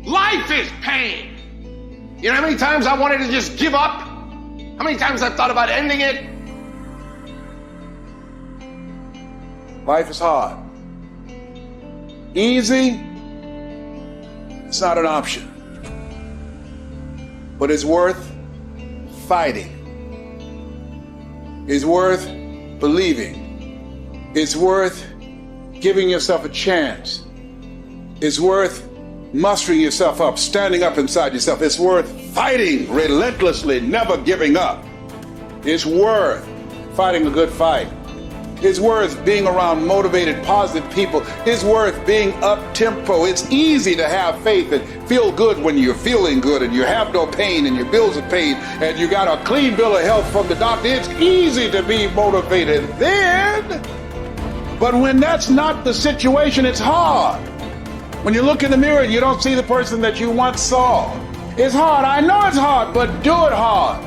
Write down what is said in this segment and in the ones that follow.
Life is pain. You know how many times I wanted to just give up? How many times I've thought about ending it? Life is hard. Easy, it's not an option. But it's worth fighting. It's worth believing. It's worth giving yourself a chance. It's worth mustering yourself up, standing up inside yourself. It's worth fighting relentlessly, never giving up. It's worth fighting a good fight. It's worth being around motivated, positive people. It's worth being up-tempo. It's easy to have faith and feel good when you're feeling good and you have no pain and your bills are paid and you got a clean bill of health from the doctor. It's easy to be motivated then. But when that's not the situation, it's hard. When you look in the mirror and you don't see the person that you once saw. It's hard. I know it's hard, but do it hard.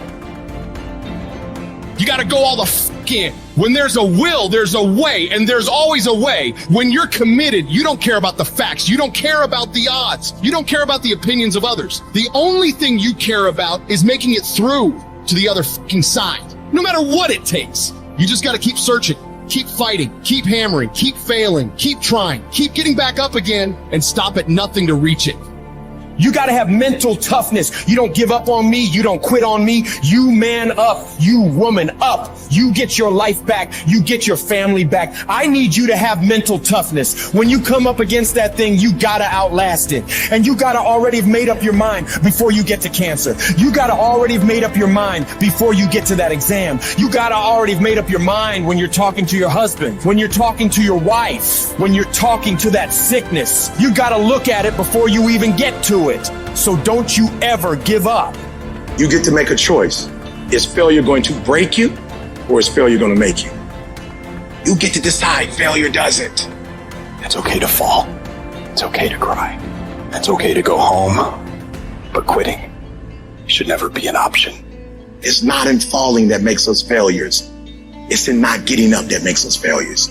You got to go all the f*** in. When there's a will, there's a way, and there's always a way. When you're committed, you don't care about the facts. You don't care about the odds. You don't care about the opinions of others. The only thing you care about is making it through to the other f***ing side. No matter what it takes. You just got to keep searching, keep fighting, keep hammering, keep failing, keep trying, keep getting back up again, and stop at nothing to reach it. You gotta have mental toughness. You don't give up on me. You don't quit on me. You man up. You woman up. You get your life back. You get your family back. I need you to have mental toughness. When you come up against that thing, you gotta outlast it. And you gotta already have made up your mind before you get to cancer. You gotta already have made up your mind before you get to that exam. You gotta already have made up your mind when you're talking to your husband, when you're talking to your wife, when you're talking to that sickness. You gotta look at it before you even get to it. So don't you ever give up. You get to make a choice. Is failure going to break you or is failure going to make you? You get to decide. Failure doesn't. It's okay to fall. It's okay to cry. It's okay to go home. But quitting should never be an option. It's not in falling that makes us failures. It's in not getting up that makes us failures.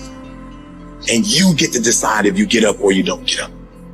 And you get to decide if you get up or you don't get up.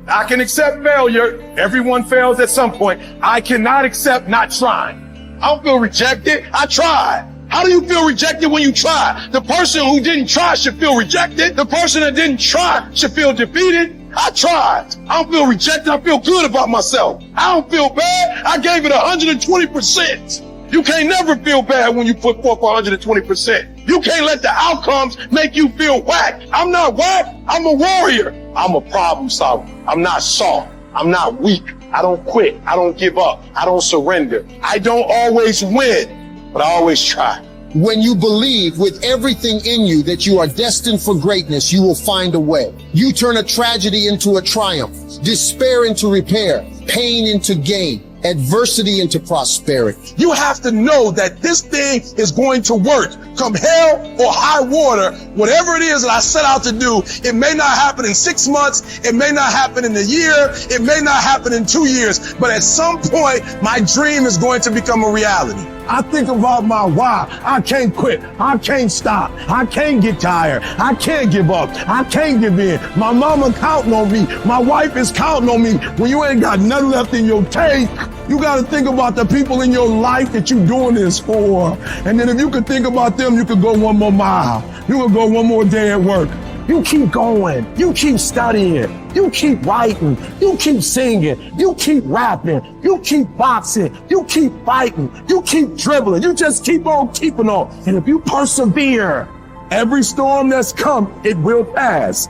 I can accept failure. Everyone fails at some point. I cannot accept not trying. I don't feel rejected. I tried. How do you feel rejected when you try? The person who didn't try should feel rejected. The person that didn't try should feel defeated. I tried. I don't feel rejected. I feel good about myself. I don't feel bad. I gave it 120%. You can't never feel bad when you put forth 120%. You can't let the outcomes make you feel whack. I'm not whack. I'm a warrior. I'm a problem solver. I'm not soft. I'm not weak. I don't quit. I don't give up. I don't surrender. I don't always win, but I always try. When you believe with everything in you that you are destined for greatness, you will find a way. You turn a tragedy into a triumph, despair into repair, pain into gain, adversity into prosperity. You have to know that this thing is going to work. Come hell or high water, whatever it is that I set out to do, it may not happen in 6 months, it may not happen in a year, it may not happen in 2 years, but at some point, my dream is going to become a reality. I think about my why. I can't quit. I can't stop. I can't get tired. I can't give up. I can't give in. My mama counting on me. My wife is counting on me. When you ain't got nothing left in your tank, you got to think about the people in your life that you're doing this for. And then if you could think about them, you could go one more mile. You could go one more day at work. You keep going. You keep studying. You keep writing. You keep singing. You keep rapping. You keep boxing. You keep fighting. You keep dribbling. You just keep on keeping on. And if you persevere, every storm that's come, it will pass.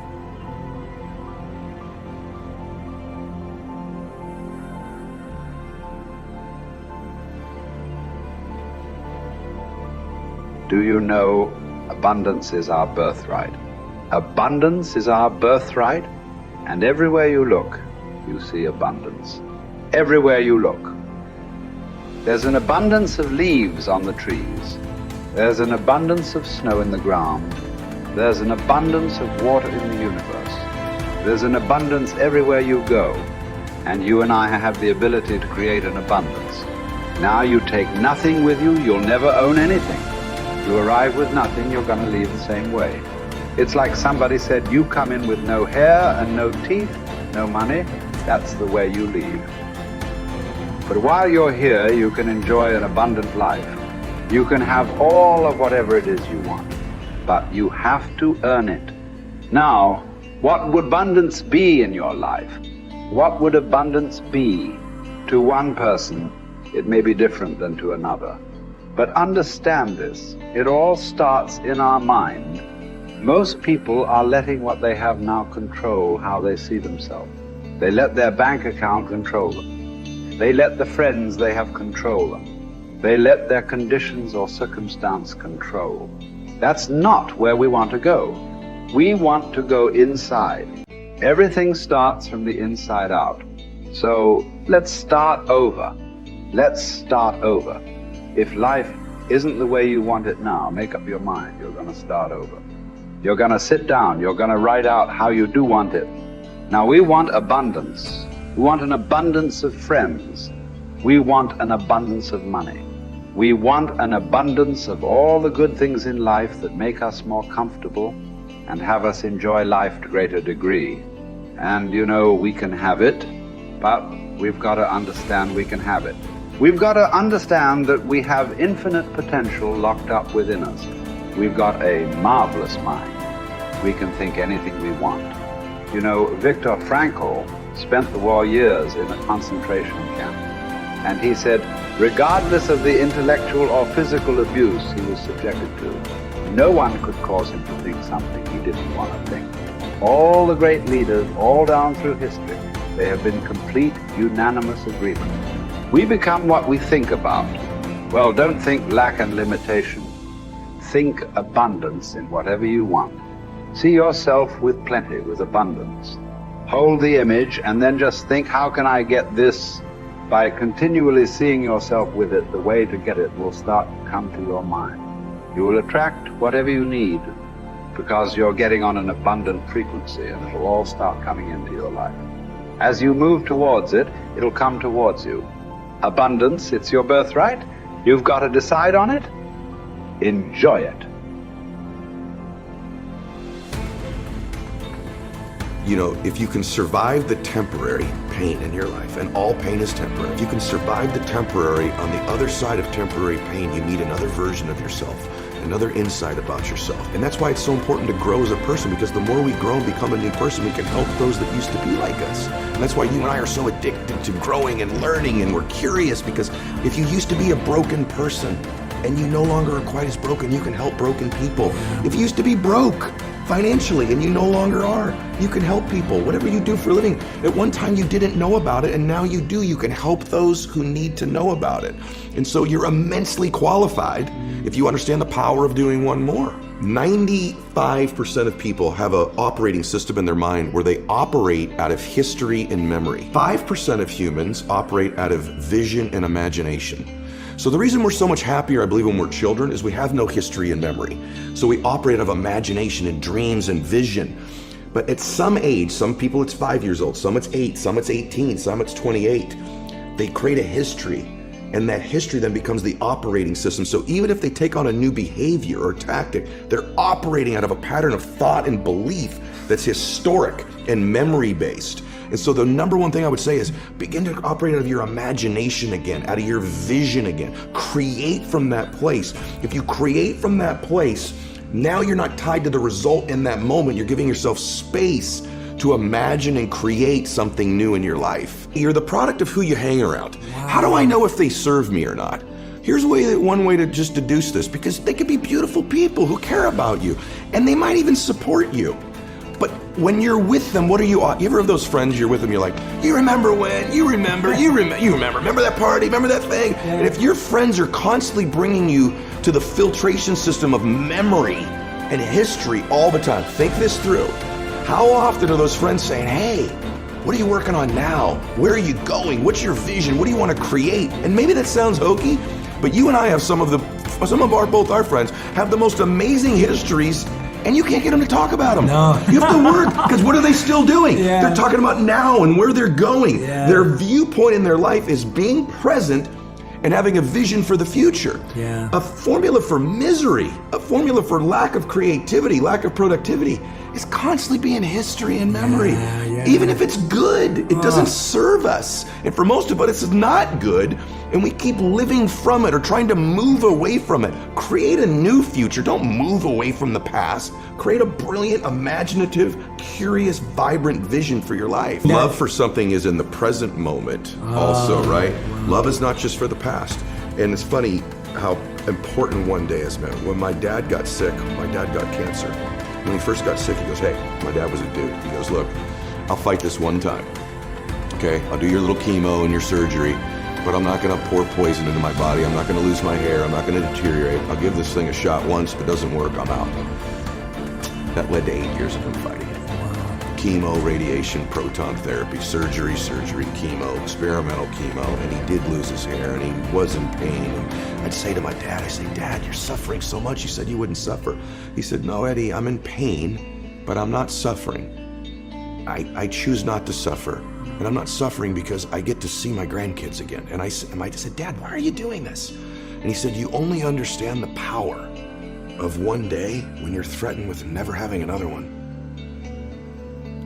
Do you know abundance is our birthright? Abundance is our birthright, and everywhere you look, you see abundance. Everywhere you look. There's an abundance of leaves on the trees. There's an abundance of snow in the ground. There's an abundance of water in the universe. There's an abundance everywhere you go, and you and I have the ability to create an abundance. Now you take nothing with you, you'll never own anything. You arrive with nothing, you're going to leave the same way. It's like somebody said, you come in with no hair and no teeth, no money, that's the way you leave. But while you're here, you can enjoy an abundant life. You can have all of whatever it is you want, but you have to earn it. Now, what would abundance be in your life? What would abundance be? To one person, it may be different than to another. But understand this, it all starts in our mind. Most people are letting what they have now control how they see themselves. They let their bank account control them. They let the friends they have control them. They let their conditions or circumstance control. That's not where we want to go. We want to go inside. Everything starts from the inside out. So let's start over. Let's start over. If life isn't the way you want it now, make up your mind. You're going to start over. You're going to sit down. You're going to write out how you do want it. Now, we want abundance. We want an abundance of friends. We want an abundance of money. We want an abundance of all the good things in life that make us more comfortable and have us enjoy life to a greater degree. And you know, we can have it, but we've got to understand we can have it. We've got to understand that we have infinite potential locked up within us. We've got a marvelous mind. We can think anything we want. You know, Viktor Frankl spent the war years in a concentration camp. And he said, regardless of the intellectual or physical abuse he was subjected to, no one could cause him to think something he didn't want to think. All the great leaders, all down through history, they have been complete, unanimous agreement. We become what we think about. Well, don't think lack and limitation. Think abundance in whatever you want. See yourself with plenty, with abundance. Hold the image and then just think, how can I get this? By continually seeing yourself with it, the way to get it will start to come to your mind. You will attract whatever you need because you're getting on an abundant frequency, and it'll all start coming into your life. As you move towards it, it'll come towards you. Abundance, it's your birthright. You've got to decide on it. Enjoy it. You know, if you can survive the temporary pain in your life, and all pain is temporary, if you can survive the temporary, on the other side of temporary pain, you meet another version of yourself, another insight about yourself. And that's why it's so important to grow as a person, because the more we grow and become a new person, we can help those that used to be like us. And that's why you and I are so addicted to growing and learning, and we're curious, because if you used to be a broken person and you no longer are quite as broken, you can help broken people. If you used to be broke financially and you no longer are, you can help people. Whatever you do for a living, at one time you didn't know about it and now you do. You can help those who need to know about it. And so you're immensely qualified if you understand the power of doing one more. 95% of people have an operating system in their mind where they operate out of history and memory. 5% of humans operate out of vision and imagination. So the reason we're so much happier, I believe, when we're children is we have no history and memory. So we operate out of imagination and dreams and vision. But at some age, some people it's 5 years old, some it's 8, some it's 18, some it's 28. They create a history, and that history then becomes the operating system. So even if they take on a new behavior or tactic, they're operating out of a pattern of thought and belief that's historic and memory-based. And so the number one thing I would say is begin to operate out of your imagination again, out of your vision again. Create from that place. If you create from that place, now you're not tied to the result in that moment. You're giving yourself space to imagine and create something new in your life. You're the product of who you hang around. Wow. How do I know if they serve me or not? Here's one way to just deduce this, because they could be beautiful people who care about you, and they might even support you. But when you're with them, what are you ever have those friends you're with them, you're like, you remember when, you remember that party, remember that thing? Yeah. And if your friends are constantly bringing you to the filtration system of memory and history all the time, think this through. How often are those friends saying, hey, what are you working on now? Where are you going? What's your vision? What do you want to create? And maybe that sounds hokey, but you and I have both our friends have the most amazing histories, and you can't get them to talk about them. No. You have to work, because what are they still doing? Yeah. They're talking about now and where they're going. Yeah. Their viewpoint in their life is being present and having a vision for the future. Yeah. A formula for misery, a formula for lack of creativity, lack of productivity, is constantly being history and memory. Even if it's good, it doesn't serve us. And for most of us, it's not good. And we keep living from it or trying to move away from it. Create a new future. Don't move away from the past. Create a brilliant, imaginative, curious, vibrant vision for your life. Love for something is in the present moment also, right? Love is not just for the past. And it's funny how important one day is, man. When my dad got sick, my dad got cancer. When he first got sick, he goes, hey, my dad was a dude. He goes, look, I'll fight this one time. Okay, I'll do your little chemo and your surgery, but I'm not gonna pour poison into my body. I'm not gonna lose my hair. I'm not gonna deteriorate. I'll give this thing a shot once. If it doesn't work, I'm out. That led to 8 years of him fighting it. Chemo, radiation, proton therapy, surgery, chemo, experimental chemo, and he did lose his hair and he was in pain. And I'd say to my dad, Dad, you're suffering so much. You said you wouldn't suffer. He said, no, Eddie, I'm in pain, but I'm not suffering. I choose not to suffer. And I'm not suffering because I get to see my grandkids again. And I said, Dad, why are you doing this? And he said, you only understand the power of one day when you're threatened with never having another one.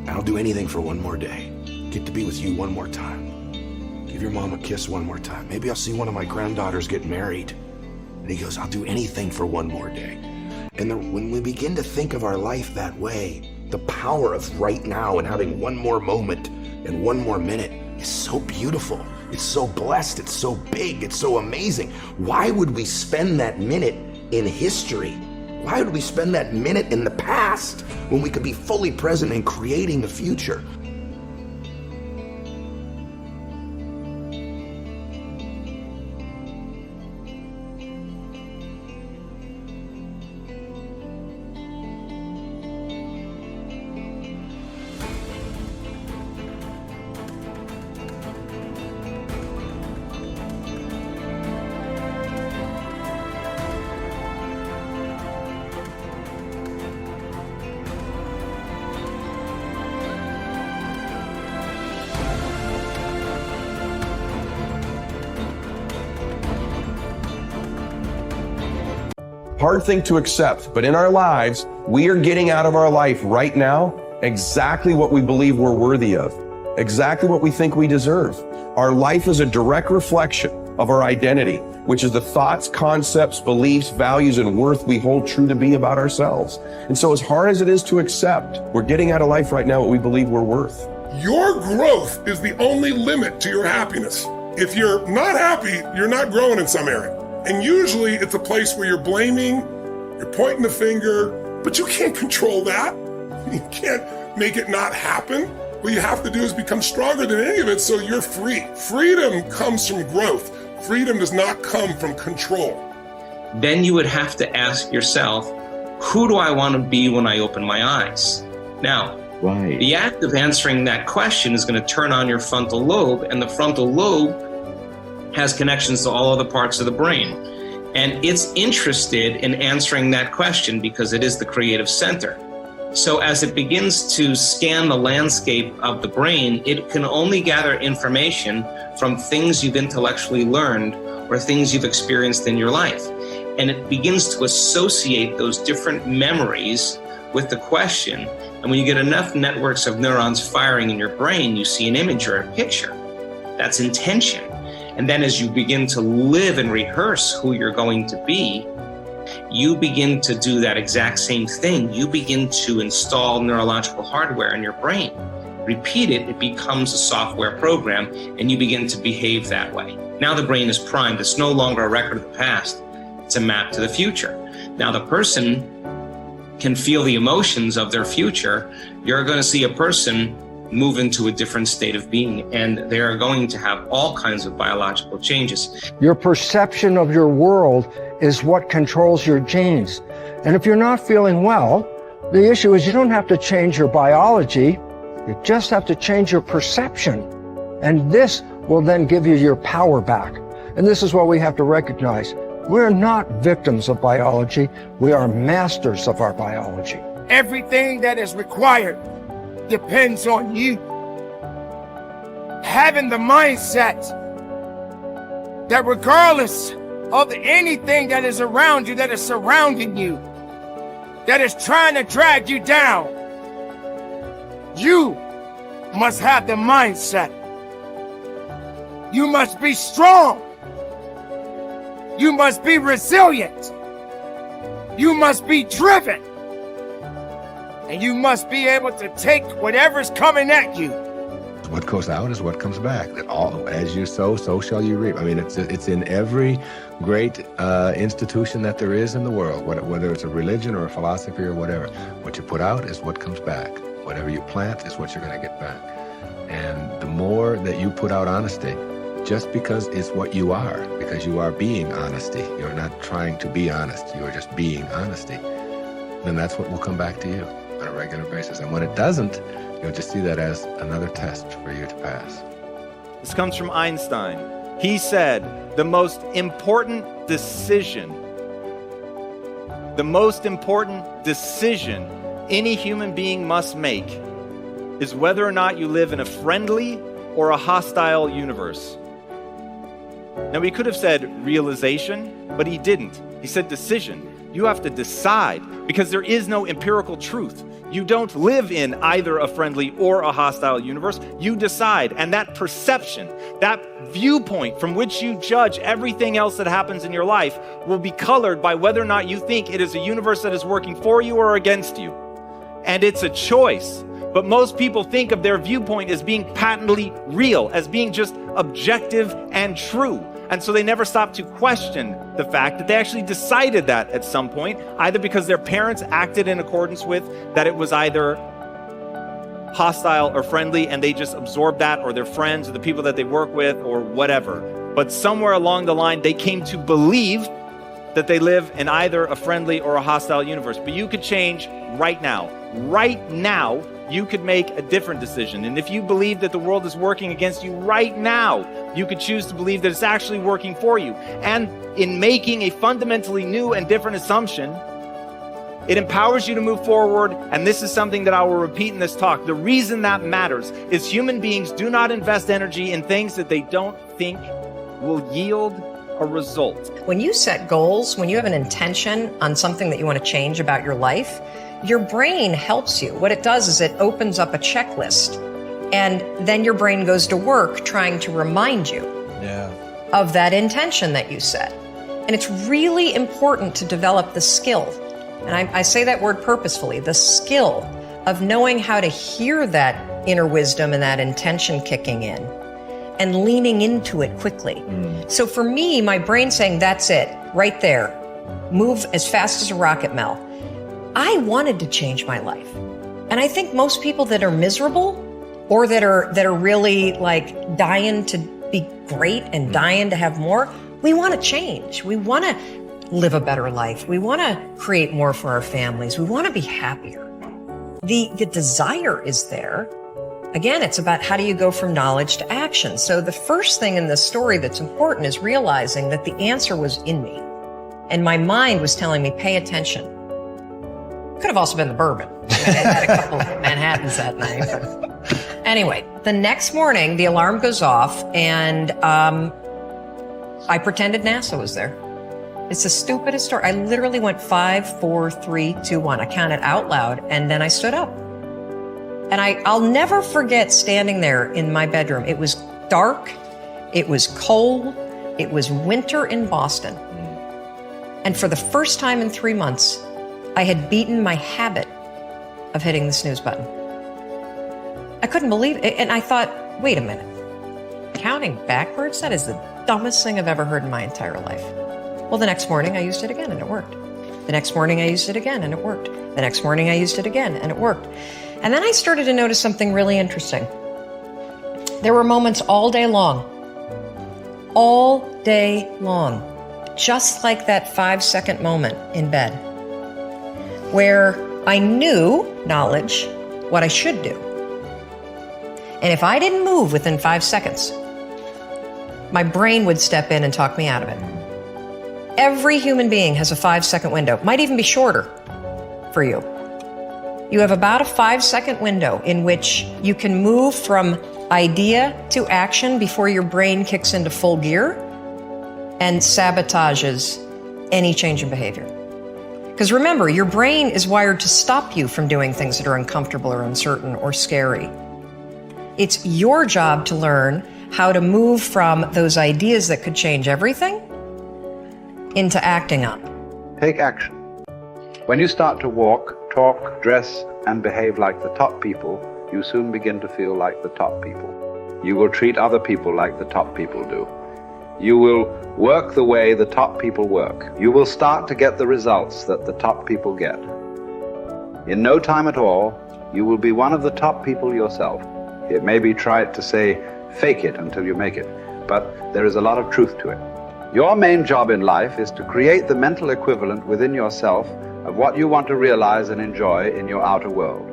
I'll do anything for one more day. Get to be with you one more time. Give your mom a kiss one more time. Maybe I'll see one of my granddaughters get married. And he goes, I'll do anything for one more day. And when we begin to think of our life that way, the power of right now and having one more moment and one more minute is so beautiful. It's so blessed. It's so big. It's so amazing. Why would we spend that minute in history? Why would we spend that minute in the past when we could be fully present and creating the future? Hard thing to accept, but in our lives, we are getting out of our life right now exactly what we believe we're worthy of, exactly what we think we deserve. Our life is a direct reflection of our identity, which is the thoughts, concepts, beliefs, values, and worth we hold true to be about ourselves. And so as hard as it is to accept, we're getting out of life right now what we believe we're worth. Your growth is the only limit to your happiness. If you're not happy, you're not growing in some area. And usually it's a place where you're blaming, you're pointing the finger, but you can't control that. You can't make it not happen. What you have to do is become stronger than any of it so you're free. Freedom comes from growth. Freedom does not come from control. Then you would have to ask yourself, who do I want to be when I open my eyes? Now, the act of answering that question is going to turn on your frontal lobe, and the frontal lobe has connections to all other parts of the brain. And it's interested in answering that question because it is the creative center. So as it begins to scan the landscape of the brain, it can only gather information from things you've intellectually learned or things you've experienced in your life. And it begins to associate those different memories with the question. And when you get enough networks of neurons firing in your brain, you see an image or a picture. That's intention. And then as you begin to live and rehearse who you're going to be, you begin to do that exact same thing. You begin to install neurological hardware in your brain. Repeat it, it becomes a software program, and you begin to behave that way. Now the brain is primed. It's no longer a record of the past. It's a map to the future. Now the person can feel the emotions of their future. You're going to see a person move into a different state of being, and they are going to have all kinds of biological changes. Your perception of your world is what controls your genes. And if you're not feeling well, the issue is you don't have to change your biology, you just have to change your perception. And this will then give you your power back. And this is what we have to recognize. We're not victims of biology, we are masters of our biology. Everything that is required depends on you having the mindset that regardless of anything that is around you, that is surrounding you, that is trying to drag you down, You must have the mindset. You must be strong. You must be resilient. You must be driven. And you must be able to take whatever's coming at you. What goes out is what comes back. That all, as you sow, so shall you reap. I mean, it's in every great institution that there is in the world, whether it's a religion or a philosophy or whatever. What you put out is what comes back. Whatever you plant is what you're going to get back. And the more that you put out honesty, just because it's what you are, because you are being honesty, you're not trying to be honest, you are just being honesty, then that's what will come back to you on a regular basis. And when it doesn't, you'll just see that as another test for you to pass. This comes from Einstein. He said, the most important decision any human being must make is whether or not you live in a friendly or a hostile universe. Now, he could have said realization, but he didn't. He said decision. You have to decide, because there is no empirical truth. You don't live in either a friendly or a hostile universe. You decide, and that perception, that viewpoint from which you judge everything else that happens in your life will be colored by whether or not you think it is a universe that is working for you or against you. And it's a choice. But most people think of their viewpoint as being patently real, as being just objective and true. And so they never stop to question the fact that they actually decided that at some point, either because their parents acted in accordance with that it was either hostile or friendly, and they just absorbed that, or their friends or the people that they work with or whatever. But somewhere along the line, they came to believe that they live in either a friendly or a hostile universe. But you could change right now. Right now, you could make a different decision. And if you believe that the world is working against you right now, you could choose to believe that it's actually working for you. And in making a fundamentally new and different assumption, it empowers you to move forward. And this is something that I will repeat in this talk. The reason that matters is human beings do not invest energy in things that they don't think will yield a result. When you set goals, when you have an intention on something that you want to change about your life, your brain helps you. What it does is it opens up a checklist, and then your brain goes to work trying to remind you of that intention that you set. And it's really important to develop the skill, and I say that word purposefully, the skill of knowing how to hear that inner wisdom and that intention kicking in and leaning into it quickly. So for me, my brain saying, that's it, right there, move as fast as a rocket, Mel. I wanted to change my life. And I think most people that are miserable or that are really like dying to be great and dying to have more, we want to change. We want to live a better life. We want to create more for our families. We want to be happier. The desire is there. Again, it's about how do you go from knowledge to action. So the first thing in this story that's important is realizing that the answer was in me. And my mind was telling me, pay attention. Could have also been the bourbon. I had a couple of Manhattans that night. But anyway, the next morning, the alarm goes off, and I pretended NASA was there. It's the stupidest story. I literally went 5, 4, 3, 2, 1. I counted out loud, and then I stood up. And I'll never forget standing there in my bedroom. It was dark. It was cold. It was winter in Boston. And for the first time in 3 months, I had beaten my habit of hitting the snooze button. I couldn't believe it. And I thought, wait a minute. Counting backwards? That is the dumbest thing I've ever heard in my entire life. Well, the next morning I used it again and it worked. The next morning I used it again and it worked. The next morning I used it again and it worked. And then I started to notice something really interesting. There were moments all day long, just like that 5-second moment in bed, where I knew, knowledge, what I should do. And if I didn't move within 5 seconds, my brain would step in and talk me out of it. Every human being has a 5-second window, might even be shorter for you. You have about a 5-second window in which you can move from idea to action before your brain kicks into full gear and sabotages any change in behavior. Because remember, your brain is wired to stop you from doing things that are uncomfortable or uncertain or scary. It's your job to learn how to move from those ideas that could change everything into acting up. Take action. When you start to walk, talk, dress, and behave like the top people, you soon begin to feel like the top people. You will treat other people like the top people do. You will work the way the top people work. You will start to get the results that the top people get. In no time at all, you will be one of the top people yourself. It may be trite to say, fake it until you make it, but there is a lot of truth to it. Your main job in life is to create the mental equivalent within yourself of what you want to realize and enjoy in your outer world.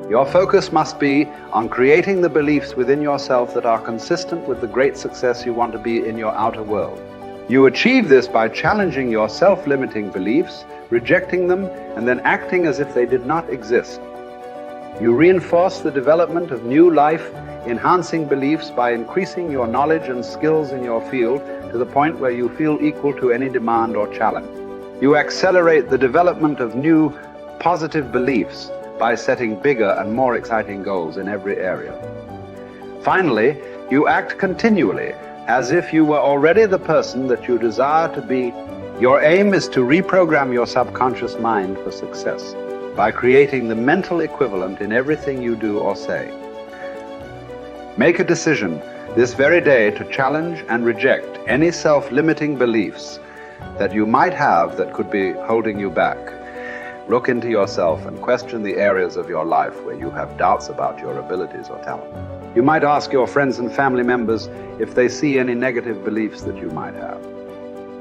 Your focus must be on creating the beliefs within yourself that are consistent with the great success you want to be in your outer world. You achieve this by challenging your self-limiting beliefs, rejecting them, and then acting as if they did not exist. You reinforce the development of new life-enhancing beliefs by increasing your knowledge and skills in your field to the point where you feel equal to any demand or challenge. You accelerate the development of new positive beliefs by setting bigger and more exciting goals in every area. Finally, you act continually as if you were already the person that you desire to be. Your aim is to reprogram your subconscious mind for success by creating the mental equivalent in everything you do or say. Make a decision this very day to challenge and reject any self-limiting beliefs that you might have that could be holding you back. Look into yourself and question the areas of your life where you have doubts about your abilities or talent. You might ask your friends and family members if they see any negative beliefs that you might have.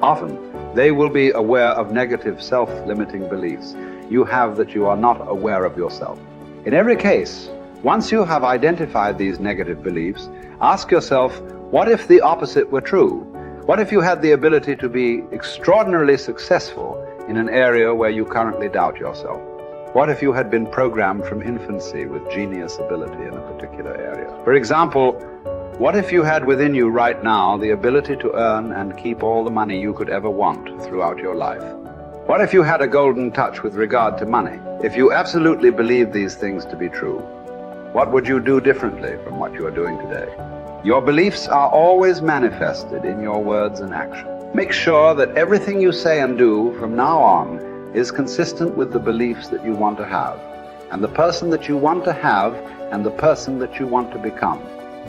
Often, they will be aware of negative self-limiting beliefs you have that you are not aware of yourself. In every case, once you have identified these negative beliefs, ask yourself, what if the opposite were true? What if you had the ability to be extraordinarily successful in an area where you currently doubt yourself? What if you had been programmed from infancy with genius ability in a particular area? For example, what if you had within you right now the ability to earn and keep all the money you could ever want throughout your life? What if you had a golden touch with regard to money? If you absolutely believed these things to be true, what would you do differently from what you are doing today? Your beliefs are always manifested in your words and actions. Make sure that everything you say and do from now on is consistent with the beliefs that you want to have, and the person that you want to have, and the person that you want to become.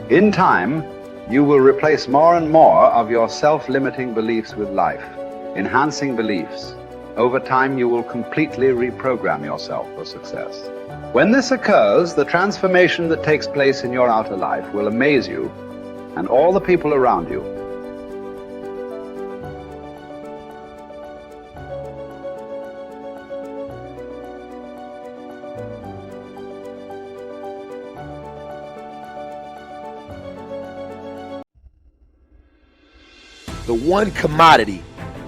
In time, you will replace more and more of your self-limiting beliefs with life-enhancing beliefs. Over time, you will completely reprogram yourself for success. When this occurs, the transformation that takes place in your outer life will amaze you and all the people around you. The one commodity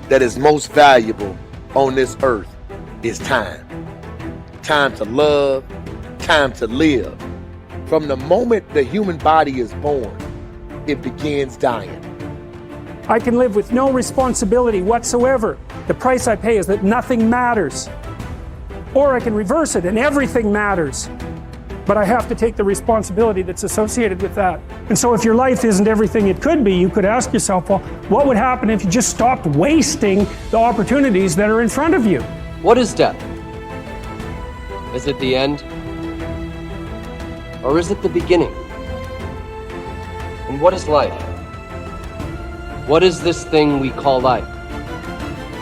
that is most valuable on this earth is time. Time to love, time to live. From the moment the human body is born, it begins dying. I can live with no responsibility whatsoever. The price I pay is that nothing matters. Or I can reverse it and everything matters. But I have to take the responsibility that's associated with that. And so if your life isn't everything it could be, you could ask yourself, well, what would happen if you just stopped wasting the opportunities that are in front of you? What is death? Is it the end? Or is it the beginning? And what is life? What is this thing we call life?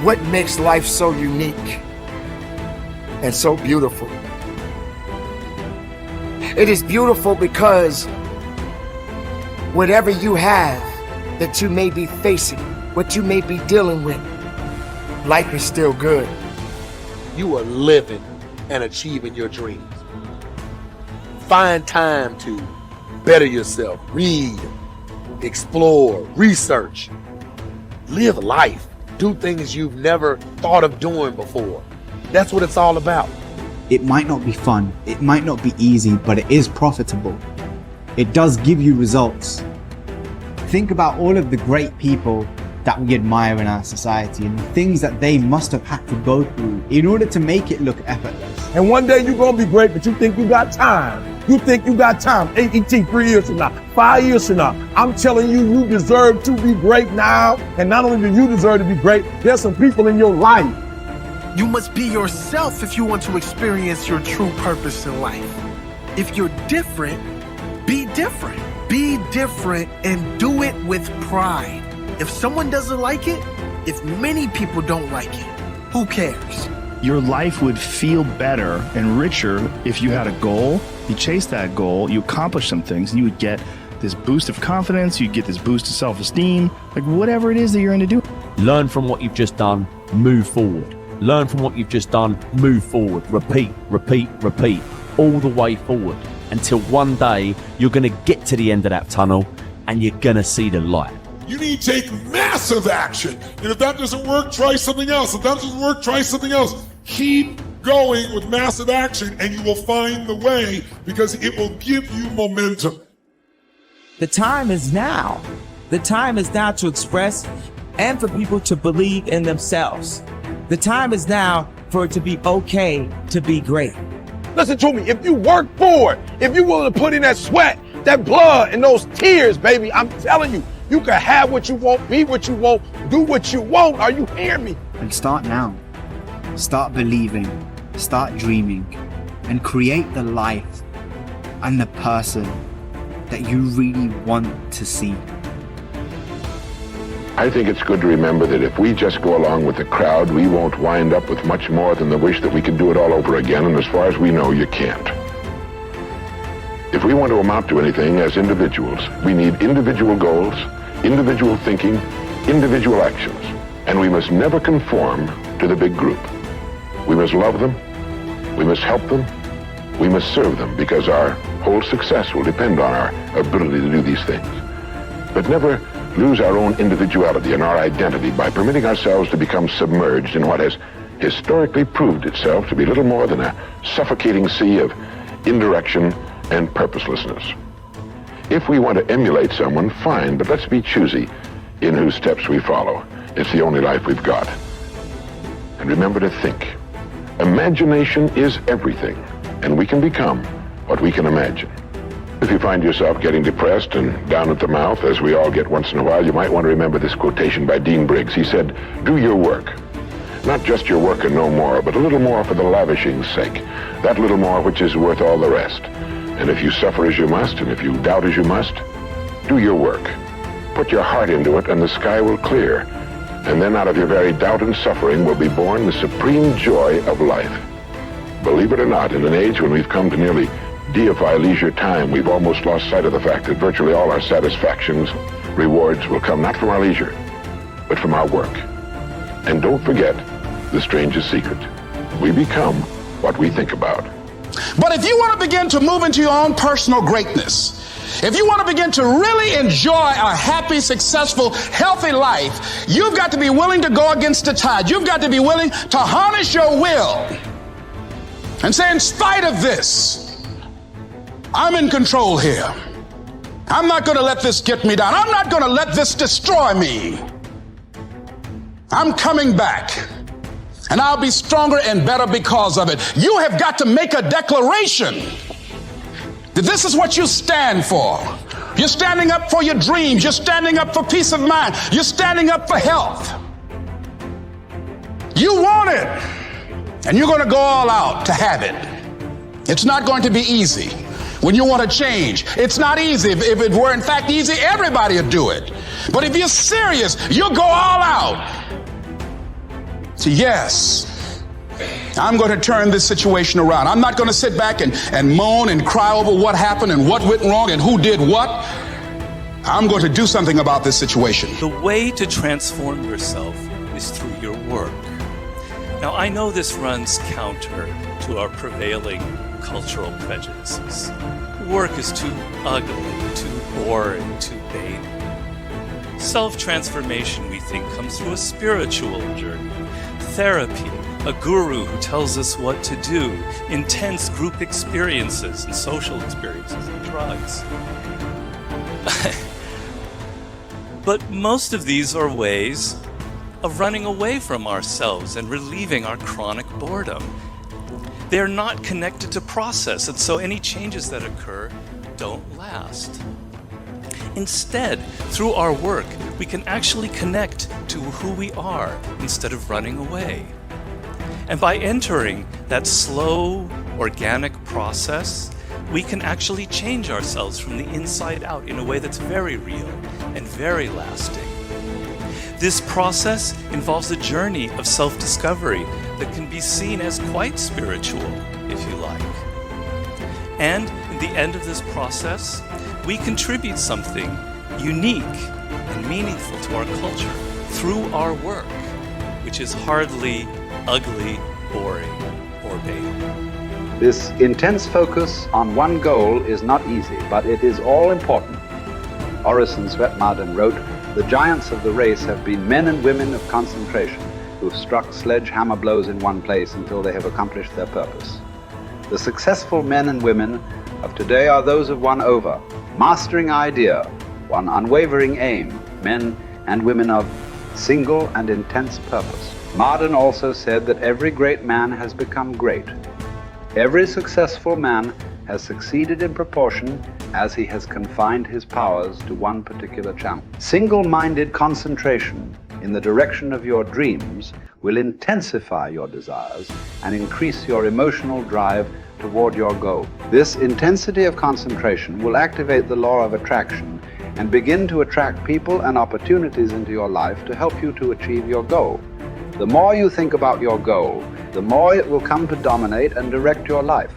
What makes life so unique and so beautiful? It is beautiful because whatever you have that you may be facing, what you may be dealing with, life is still good. You are living and achieving your dreams. Find time to better yourself, read, explore, research, live life, do things you've never thought of doing before. That's what it's all about. It might not be fun, it might not be easy, but it is profitable. It does give you results. Think about all of the great people that we admire in our society and the things that they must have had to go through in order to make it look effortless. And one day you're going to be great, but you think you got time. You think you got time. AET 3 years from now, 5 years from now. I'm telling you, you deserve to be great now. And not only do you deserve to be great, there's some people in your life. You must be yourself if you want to experience your true purpose in life. If you're different, be different. Be different and do it with pride. If someone doesn't like it, if many people don't like it, who cares? Your life would feel better and richer if you had a goal, you chased that goal, you accomplished some things, and you would get this boost of confidence, you'd get this boost of self-esteem, like whatever it is that you're going to do. Learn from what you've just done, move forward. Learn from what you've just done, move forward. Repeat, repeat, repeat, all the way forward until one day you're going to get to the end of that tunnel and you're going to see the light. You need to take massive action. And if that doesn't work, try something else. If that doesn't work, try something else. Keep going with massive action and you will find the way because it will give you momentum. The time is now. The time is now to express and for people to believe in themselves. The time is now for it to be okay to be great. Listen to me. If you work for it, if you're willing to put in that sweat, that blood, and those tears, baby, I'm telling you, you can have what you want, be what you want, do what you want. Are you hearing me? And start now. Start believing, start dreaming, and create the life and the person that you really want to see. I think it's good to remember that if we just go along with the crowd, we won't wind up with much more than the wish that we could do it all over again, and as far as we know, you can't. If we want to amount to anything as individuals, we need individual goals, individual thinking, individual actions, and we must never conform to the big group. We must love them, we must help them, we must serve them, because our whole success will depend on our ability to do these things. But never lose our own individuality and our identity by permitting ourselves to become submerged in what has historically proved itself to be little more than a suffocating sea of indirection and purposelessness. If we want to emulate someone, fine, but let's be choosy in whose steps we follow. It's the only life we've got. And remember to think. Imagination is everything, and we can become what we can imagine. If you find yourself getting depressed and down at the mouth, as we all get once in a while, you might want to remember this quotation by Dean Briggs. He said, "Do your work. Not just your work and no more, but a little more for the lavishing's sake. That little more which is worth all the rest. And if you suffer as you must, and if you doubt as you must, do your work. Put your heart into it, and the sky will clear. And then out of your very doubt and suffering will be born the supreme joy of life." Believe it or not, in an age when we've come to nearly deify leisure time, we've almost lost sight of the fact that virtually all our satisfactions, rewards will come not from our leisure, but from our work. And don't forget the strangest secret. We become what we think about. But if you want to begin to move into your own personal greatness, if you want to begin to really enjoy a happy, successful, healthy life, you've got to be willing to go against the tide. You've got to be willing to harness your will and say, in spite of this, I'm in control here. I'm not going to let this get me down. I'm not going to let this destroy me. I'm coming back, and I'll be stronger and better because of it. You have got to make a declaration that this is what you stand for. You're standing up for your dreams. You're standing up for peace of mind. You're standing up for health. You want it, and you're going to go all out to have it. It's not going to be easy. When you want to change, it's not easy. If it were in fact easy, everybody would do it. But if you're serious, you'll go all out. So yes, I'm going to turn this situation around. I'm not going to sit back and moan and cry over what happened and what went wrong and who did what. I'm going to do something about this situation. The way to transform yourself is through your work. Now, I know this runs counter to our prevailing cultural prejudices. Work is too ugly, too boring, too vain. Self-transformation, we think, comes through a spiritual journey, therapy, a guru who tells us what to do, intense group experiences and social experiences, and drugs. But most of these are ways of running away from ourselves and relieving our chronic boredom. They're not connected to process, and so any changes that occur don't last. Instead, through our work, we can actually connect to who we are instead of running away. And by entering that slow, organic process, we can actually change ourselves from the inside out in a way that's very real and very lasting. This process involves a journey of self-discovery that can be seen as quite spiritual, if you like. And in the end of this process, we contribute something unique and meaningful to our culture through our work, which is hardly ugly, boring, or vain. This intense focus on one goal is not easy, but it is all important. Orison Swett Marden wrote, "The giants of the race have been men and women of concentration who have struck sledgehammer blows in one place until they have accomplished their purpose. The successful men and women of today are those of one mastering idea, one unwavering aim, men and women of single and intense purpose." Marden also said that every great man has become great. Every successful man has succeeded in proportion as he has confined his powers to one particular channel. Single-minded concentration in the direction of your dreams will intensify your desires and increase your emotional drive toward your goal. This intensity of concentration will activate the law of attraction and begin to attract people and opportunities into your life to help you to achieve your goal. The more you think about your goal, the more it will come to dominate and direct your life.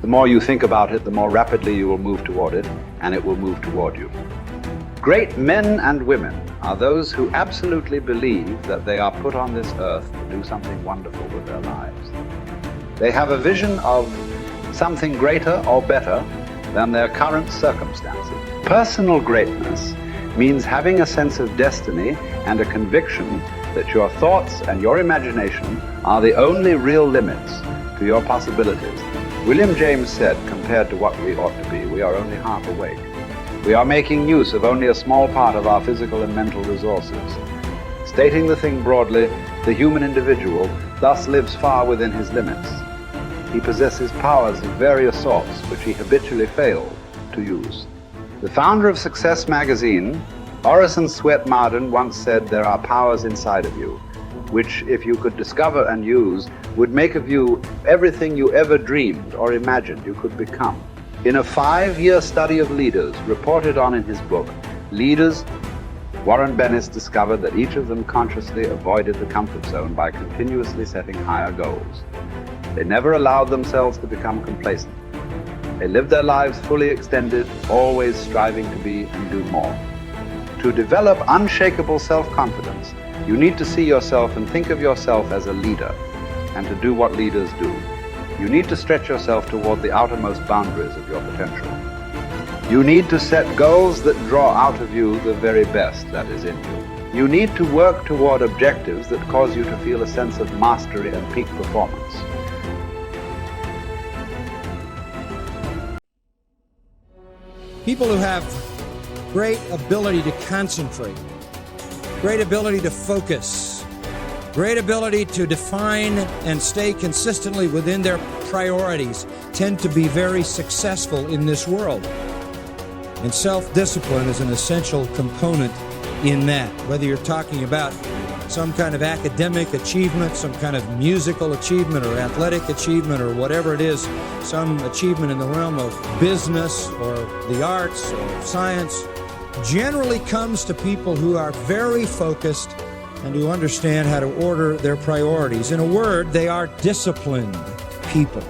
The more you think about it, the more rapidly you will move toward it, and it will move toward you. Great men and women are those who absolutely believe that they are put on this earth to do something wonderful with their lives. They have a vision of something greater or better than their current circumstances. Personal greatness means having a sense of destiny and a conviction that your thoughts and your imagination are the only real limits to your possibilities. William James said, compared to what we ought to be, we are only half awake. We are making use of only a small part of our physical and mental resources. Stating the thing broadly, the human individual thus lives far within his limits. He possesses powers of various sorts which he habitually fails to use. The founder of Success magazine, Orison Swett Marden, once said, "There are powers inside of you, which if you could discover and use, would make of you everything you ever dreamed or imagined you could become." In a 5-year study of leaders reported on in his book, Leaders, Warren Bennis discovered that each of them consciously avoided the comfort zone by continuously setting higher goals. They never allowed themselves to become complacent. They lived their lives fully extended, always striving to be and do more. To develop unshakable self-confidence, you need to see yourself and think of yourself as a leader, and to do what leaders do. You need to stretch yourself toward the outermost boundaries of your potential. You need to set goals that draw out of you the very best that is in you. You need to work toward objectives that cause you to feel a sense of mastery and peak performance. People who have great ability to concentrate, great ability to focus, great ability to define and stay consistently within their priorities tend to be very successful in this world. And self-discipline is an essential component in that. Whether you're talking about some kind of academic achievement, some kind of musical achievement or athletic achievement or whatever it is, some achievement in the realm of business or the arts or science, generally comes to people who are very focused and who understand how to order their priorities. In a word, they are disciplined people.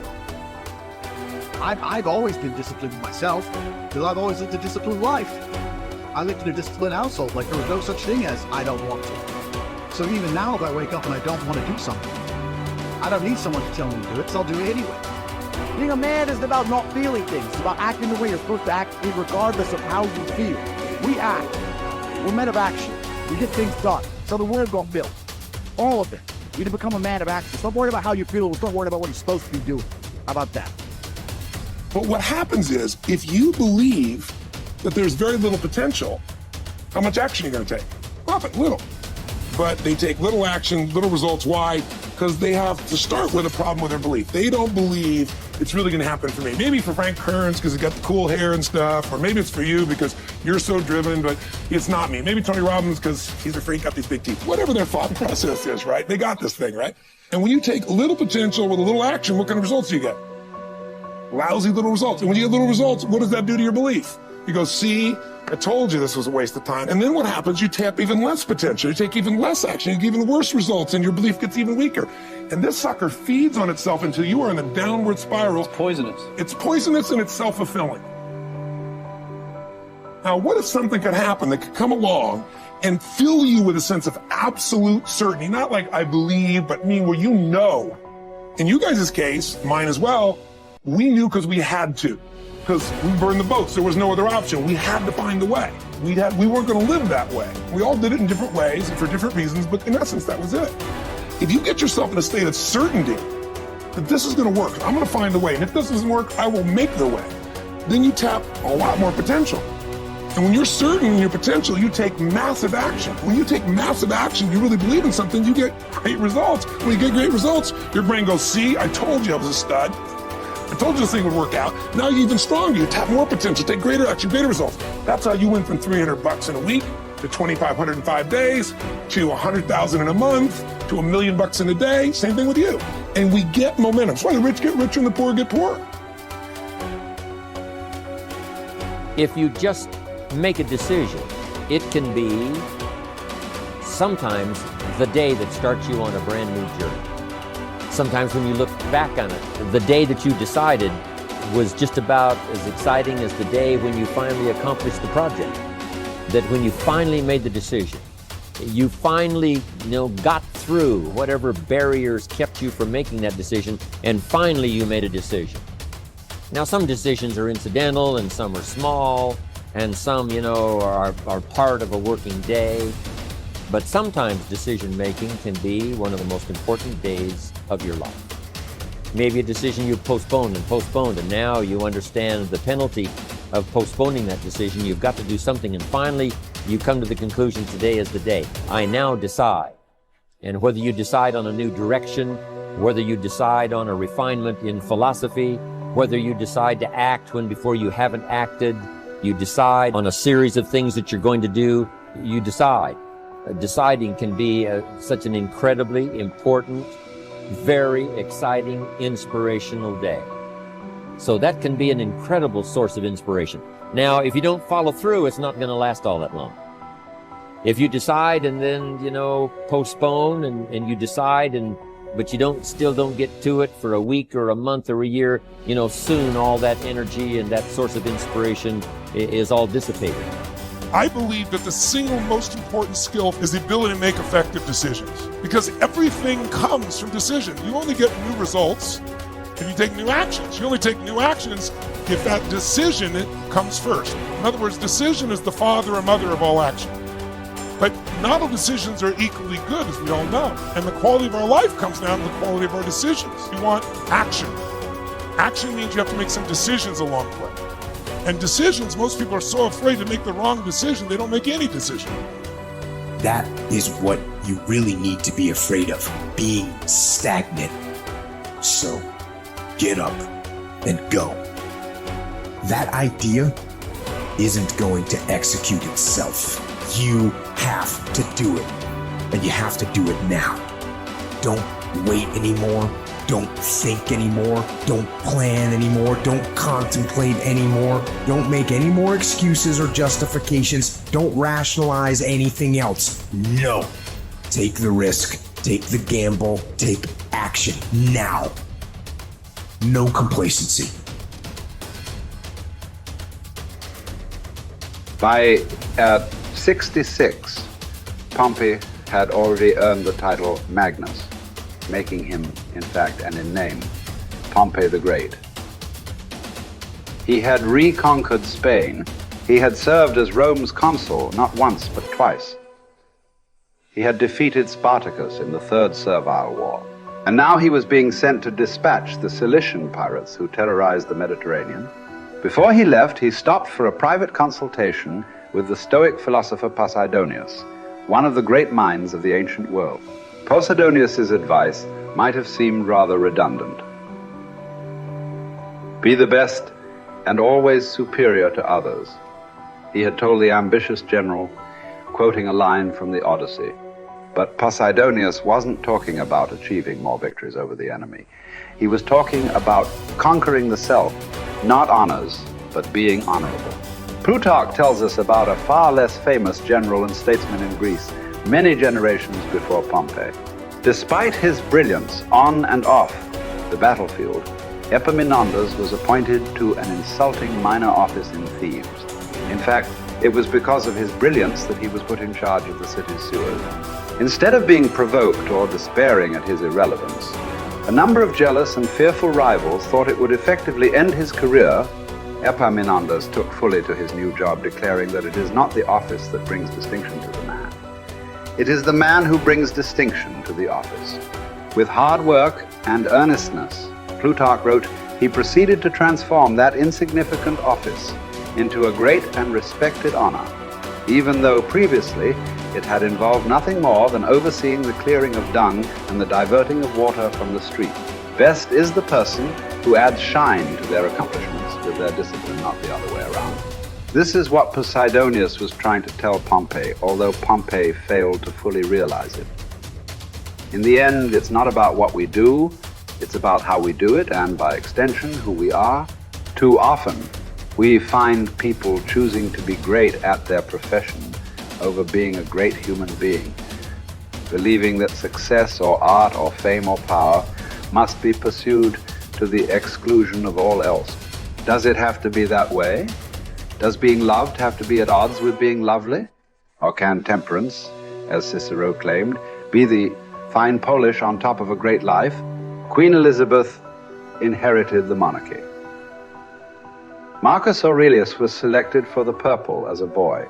I've always been disciplined myself because I've always lived a disciplined life. I lived in a disciplined household, like there was no such thing as I don't want to. So even now, if I wake up and I don't want to do something, I don't need someone to tell me to do it, so I'll do it anyway. Being a man isn't about not feeling things. It's about acting the way you're supposed to act regardless of how you feel. We act. We're men of action. We get things done. So the world got built. All of it. You need to become a man of action. Stop worrying about how you feel. Stop worrying about what you're supposed to be doing. How about that? But what happens is, if you believe that there's very little potential, How much action are you going to take? Nothing, little. But they take little action, little results. Why? Because they have to start with a problem with their belief. They don't believe it's really going to happen for me. Maybe for Frank Kearns because he's got the cool hair and stuff, or maybe it's for you because you're so driven, but it's not me. Maybe Tony Robbins because he's a freak, got these big teeth. Whatever their thought process is, right? They got this thing, right? And when you take a little potential with a little action, what kind of results do you get? Lousy little results. And when you get little results, what does that do to your belief? You go, see, I told you this was a waste of time. And then what happens? You tap even less potential. You take even less action. You get even worse results, and your belief gets even weaker. And this sucker feeds on itself until you are in a downward spiral. It's poisonous. It's poisonous and it's self-fulfilling. Now, what if something could happen that could come along and fill you with a sense of absolute certainty? Not like I believe, but where you know. In you guys' case, mine as well, we knew because we had to. Because we burned the boats. There was no other option. We had to find a way. We weren't going to live that way. We all did it in different ways and for different reasons, but in essence, that was it. If you get yourself in a state of certainty that this is going to work, I'm going to find a way, and if this doesn't work, I will make the way, then you tap a lot more potential. And when you're certain in your potential, you take massive action. When you take massive action, you really believe in something, you get great results. When you get great results, your brain goes, see, I told you I was a stud. I told you this thing would work out. Now you're even stronger. You tap more potential, take greater action, greater results. That's how you went from $300 in a week to $2,500 in 5 days to $100,000 in a month to $1 million in a day. Same thing with you. And we get momentum. That's why the rich get richer and the poor get poorer. If you just make a decision, it can be sometimes the day that starts you on a brand new journey. Sometimes when you look back on it, the day that you decided was just about as exciting as the day when you finally accomplished the project. That when you finally made the decision, you finally, got through whatever barriers kept you from making that decision, and finally you made a decision. Now, some decisions are incidental and some are small, and some, are part of a working day. But sometimes decision-making can be one of the most important days of your life. Maybe a decision you postponed, and now you understand the penalty of postponing that decision. You've got to do something, and finally you come to the conclusion, today is the day. I now decide. And whether you decide on a new direction, whether you decide on a refinement in philosophy, whether you decide to act when before you haven't acted, you decide on a series of things that you're going to do, you decide. Deciding can be such an incredibly important, very exciting, inspirational day. So that can be an incredible source of inspiration. Now, if you don't follow through, it's not going to last all that long. If you decide and then, postpone and you decide but you still don't get to it for a week or a month or a year, soon all that energy and that source of inspiration is all dissipated. I believe that the single most important skill is the ability to make effective decisions, because everything comes from decision. You only get new results if you take new actions. You only take new actions if that decision comes first. In other words, decision is the father or mother of all action. But not all decisions are equally good, as we all know. And the quality of our life comes down to the quality of our decisions. You want action. Action means you have to make some decisions along the way. And decisions, most people are so afraid to make the wrong decision, they don't make any decision. That is what you really need to be afraid of, being stagnant. So get up and go. That idea isn't going to execute itself. You have to do it, and you have to do it now. Don't wait anymore. Don't think anymore. Don't plan anymore. Don't contemplate anymore. Don't make any more excuses or justifications. Don't rationalize anything else. No. Take the risk. Take the gamble. Take action now. No complacency. By 66, Pompey had already earned the title Magnus, making him, in fact, and in name, Pompey the Great. He had reconquered Spain. He had served as Rome's consul not once but twice. He had defeated Spartacus in the Third Servile War. And now he was being sent to dispatch the Cilician pirates who terrorized the Mediterranean. Before he left, he stopped for a private consultation with the Stoic philosopher Posidonius, one of the great minds of the ancient world. Posidonius's advice might have seemed rather redundant. Be the best and always superior to others, he had told the ambitious general, quoting a line from the Odyssey. But Posidonius wasn't talking about achieving more victories over the enemy. He was talking about conquering the self, not honors, but being honorable. Plutarch tells us about a far less famous general and statesman in Greece, many generations before Pompey. Despite his brilliance on and off the battlefield, Epaminondas was appointed to an insulting minor office in Thebes. In fact, it was because of his brilliance that he was put in charge of the city's sewers. Instead of being provoked or despairing at his irrelevance, a number of jealous and fearful rivals thought it would effectively end his career. Epaminondas took fully to his new job, declaring that it is not the office that brings distinction to the man. It is the man who brings distinction to the office. With hard work and earnestness, Plutarch wrote, he proceeded to transform that insignificant office into a great and respected honor, even though previously it had involved nothing more than overseeing the clearing of dung and the diverting of water from the street. Best is the person who adds shine to their accomplishments with their discipline, not the other way around. This is what Posidonius was trying to tell Pompey, although Pompey failed to fully realize it. In the end, it's not about what we do, it's about how we do it, and by extension, who we are. Too often, we find people choosing to be great at their profession over being a great human being, believing that success or art or fame or power must be pursued to the exclusion of all else. Does it have to be that way? Does being loved have to be at odds with being lovely? Or can temperance, as Cicero claimed, be the fine polish on top of a great life? Queen Elizabeth inherited the monarchy. Marcus Aurelius was selected for the purple as a boy,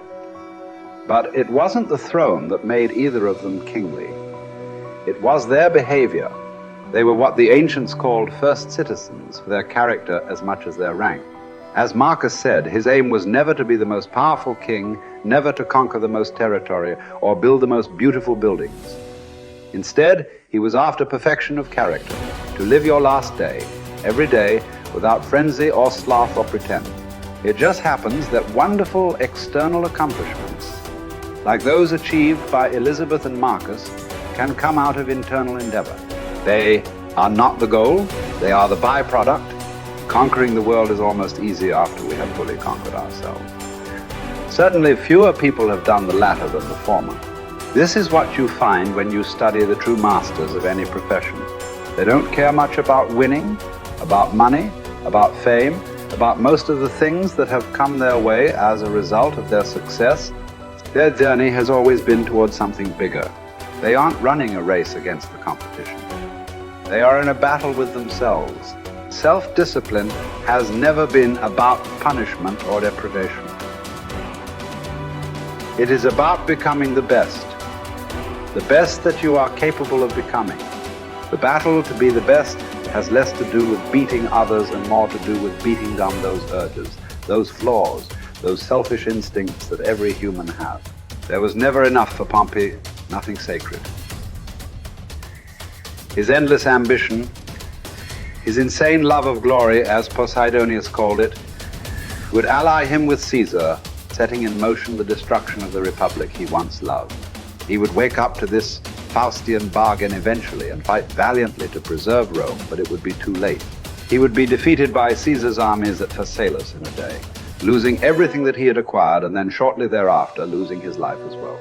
but it wasn't the throne that made either of them kingly. It was their behavior. They were what the ancients called first citizens for their character as much as their rank. As Marcus said, his aim was never to be the most powerful king, never to conquer the most territory, or build the most beautiful buildings. Instead, he was after perfection of character, to live your last day, every day, without frenzy or sloth or pretense. It just happens that wonderful external accomplishments, like those achieved by Elizabeth and Marcus, can come out of internal endeavor. They are not the goal, they are the byproduct. Conquering the world is almost easy after we have fully conquered ourselves. Certainly fewer people have done the latter than the former. This is what you find when you study the true masters of any profession. They don't care much about winning, about money, about fame, about most of the things that have come their way as a result of their success. Their journey has always been towards something bigger. They aren't running a race against the competition. They are in a battle with themselves. Self-discipline has never been about punishment or deprivation. It is about becoming the best that you are capable of becoming. The battle to be the best has less to do with beating others and more to do with beating down those urges, those flaws, those selfish instincts that every human has. There was never enough for Pompey, nothing sacred. His endless ambition, his insane love of glory, as Posidonius called it, would ally him with Caesar, setting in motion the destruction of the republic he once loved. He would wake up to this Faustian bargain eventually and fight valiantly to preserve Rome, but it would be too late. He would be defeated by Caesar's armies at Pharsalus in a day, losing everything that he had acquired, and then shortly thereafter losing his life as well.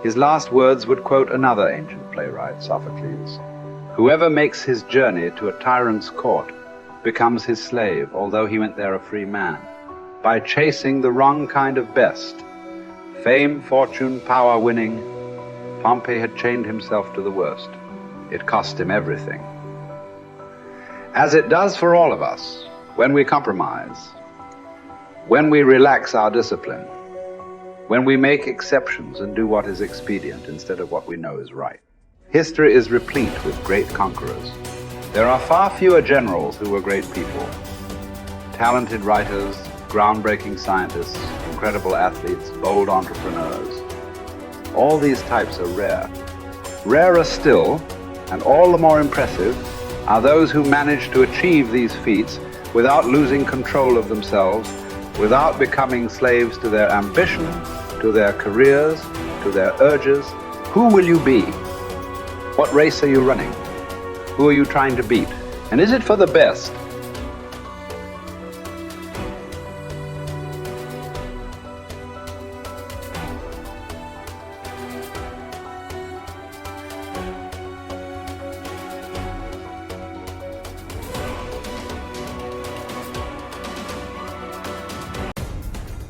His last words would quote another ancient playwright, Sophocles. Whoever makes his journey to a tyrant's court becomes his slave, although he went there a free man. By chasing the wrong kind of best, fame, fortune, power winning, Pompey had chained himself to the worst. It cost him everything. As it does for all of us, when we compromise, when we relax our discipline, when we make exceptions and do what is expedient instead of what we know is right. History is replete with great conquerors. There are far fewer generals who were great people, talented writers, groundbreaking scientists, incredible athletes, bold entrepreneurs. All these types are rare. Rarer still, and all the more impressive, are those who manage to achieve these feats without losing control of themselves, without becoming slaves to their ambition, to their careers, to their urges. Who will you be? What race are you running? Who are you trying to beat? And is it for the best?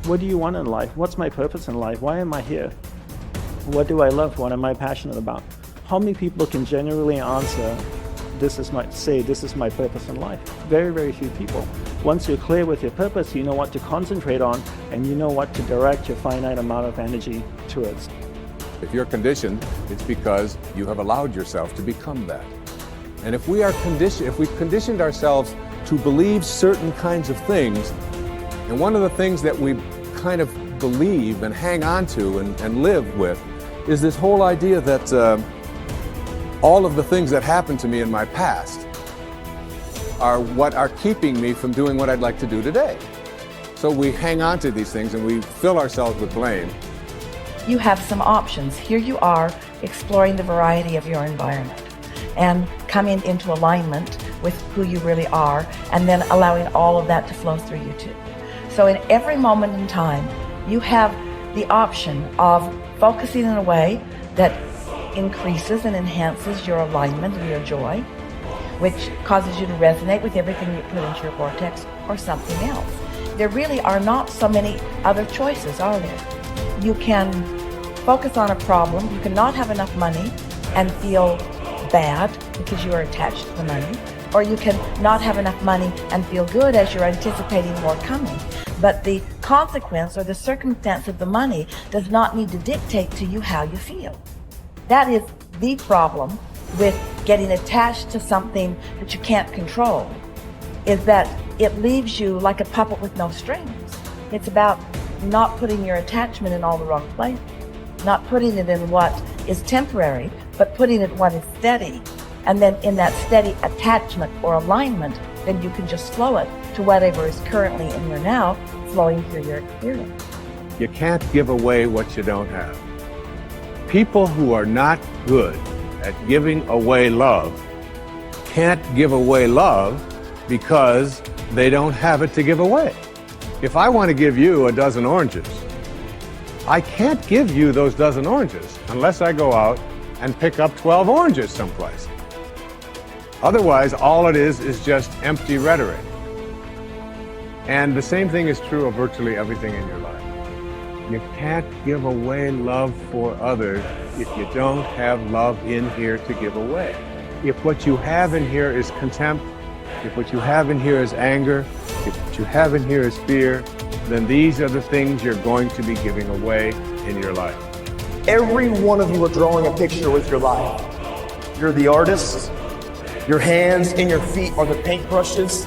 What do you want in life? What's my purpose in life? Why am I here? What do I love? What am I passionate about? How many people can genuinely answer, this is my purpose in life? Very, very few people. Once you're clear with your purpose, you know what to concentrate on, and you know what to direct your finite amount of energy towards. If you're conditioned, it's because you have allowed yourself to become that. And if we've conditioned ourselves to believe certain kinds of things, and one of the things that we kind of believe and hang on to and live with is this whole idea that all of the things that happened to me in my past are what are keeping me from doing what I'd like to do today. So we hang on to these things and we fill ourselves with blame. You have some options. Here you are exploring the variety of your environment and coming into alignment with who you really are, and then allowing all of that to flow through you too. So in every moment in time, you have the option of focusing in a way that increases and enhances your alignment and your joy, which causes you to resonate with everything you put into your vortex, or something else. There really are not so many other choices, are there? You can focus on a problem. You cannot have enough money and feel bad because you are attached to the money, or you can not have enough money and feel good as you're anticipating more coming. But the consequence or the circumstance of the money does not need to dictate to you how you feel. That is the problem with getting attached to something that you can't control, is that it leaves you like a puppet with no strings. It's about not putting your attachment in all the wrong places, not putting it in what is temporary, but putting it what is steady. And then in that steady attachment or alignment, then you can just flow it to whatever is currently in your now, flowing through your experience. You can't give away what you don't have. People who are not good at giving away love can't give away love because they don't have it to give away. If I want to give you a dozen oranges, I can't give you those dozen oranges unless I go out and pick up 12 oranges someplace. Otherwise, all it is just empty rhetoric. And the same thing is true of virtually everything in your life. You can't give away love for others if you don't have love in here to give away. If what you have in here is contempt, if what you have in here is anger, if what you have in here is fear, then these are the things you're going to be giving away in your life. Every one of you are drawing a picture with your life. You're the artist. Your hands and your feet are the paintbrushes.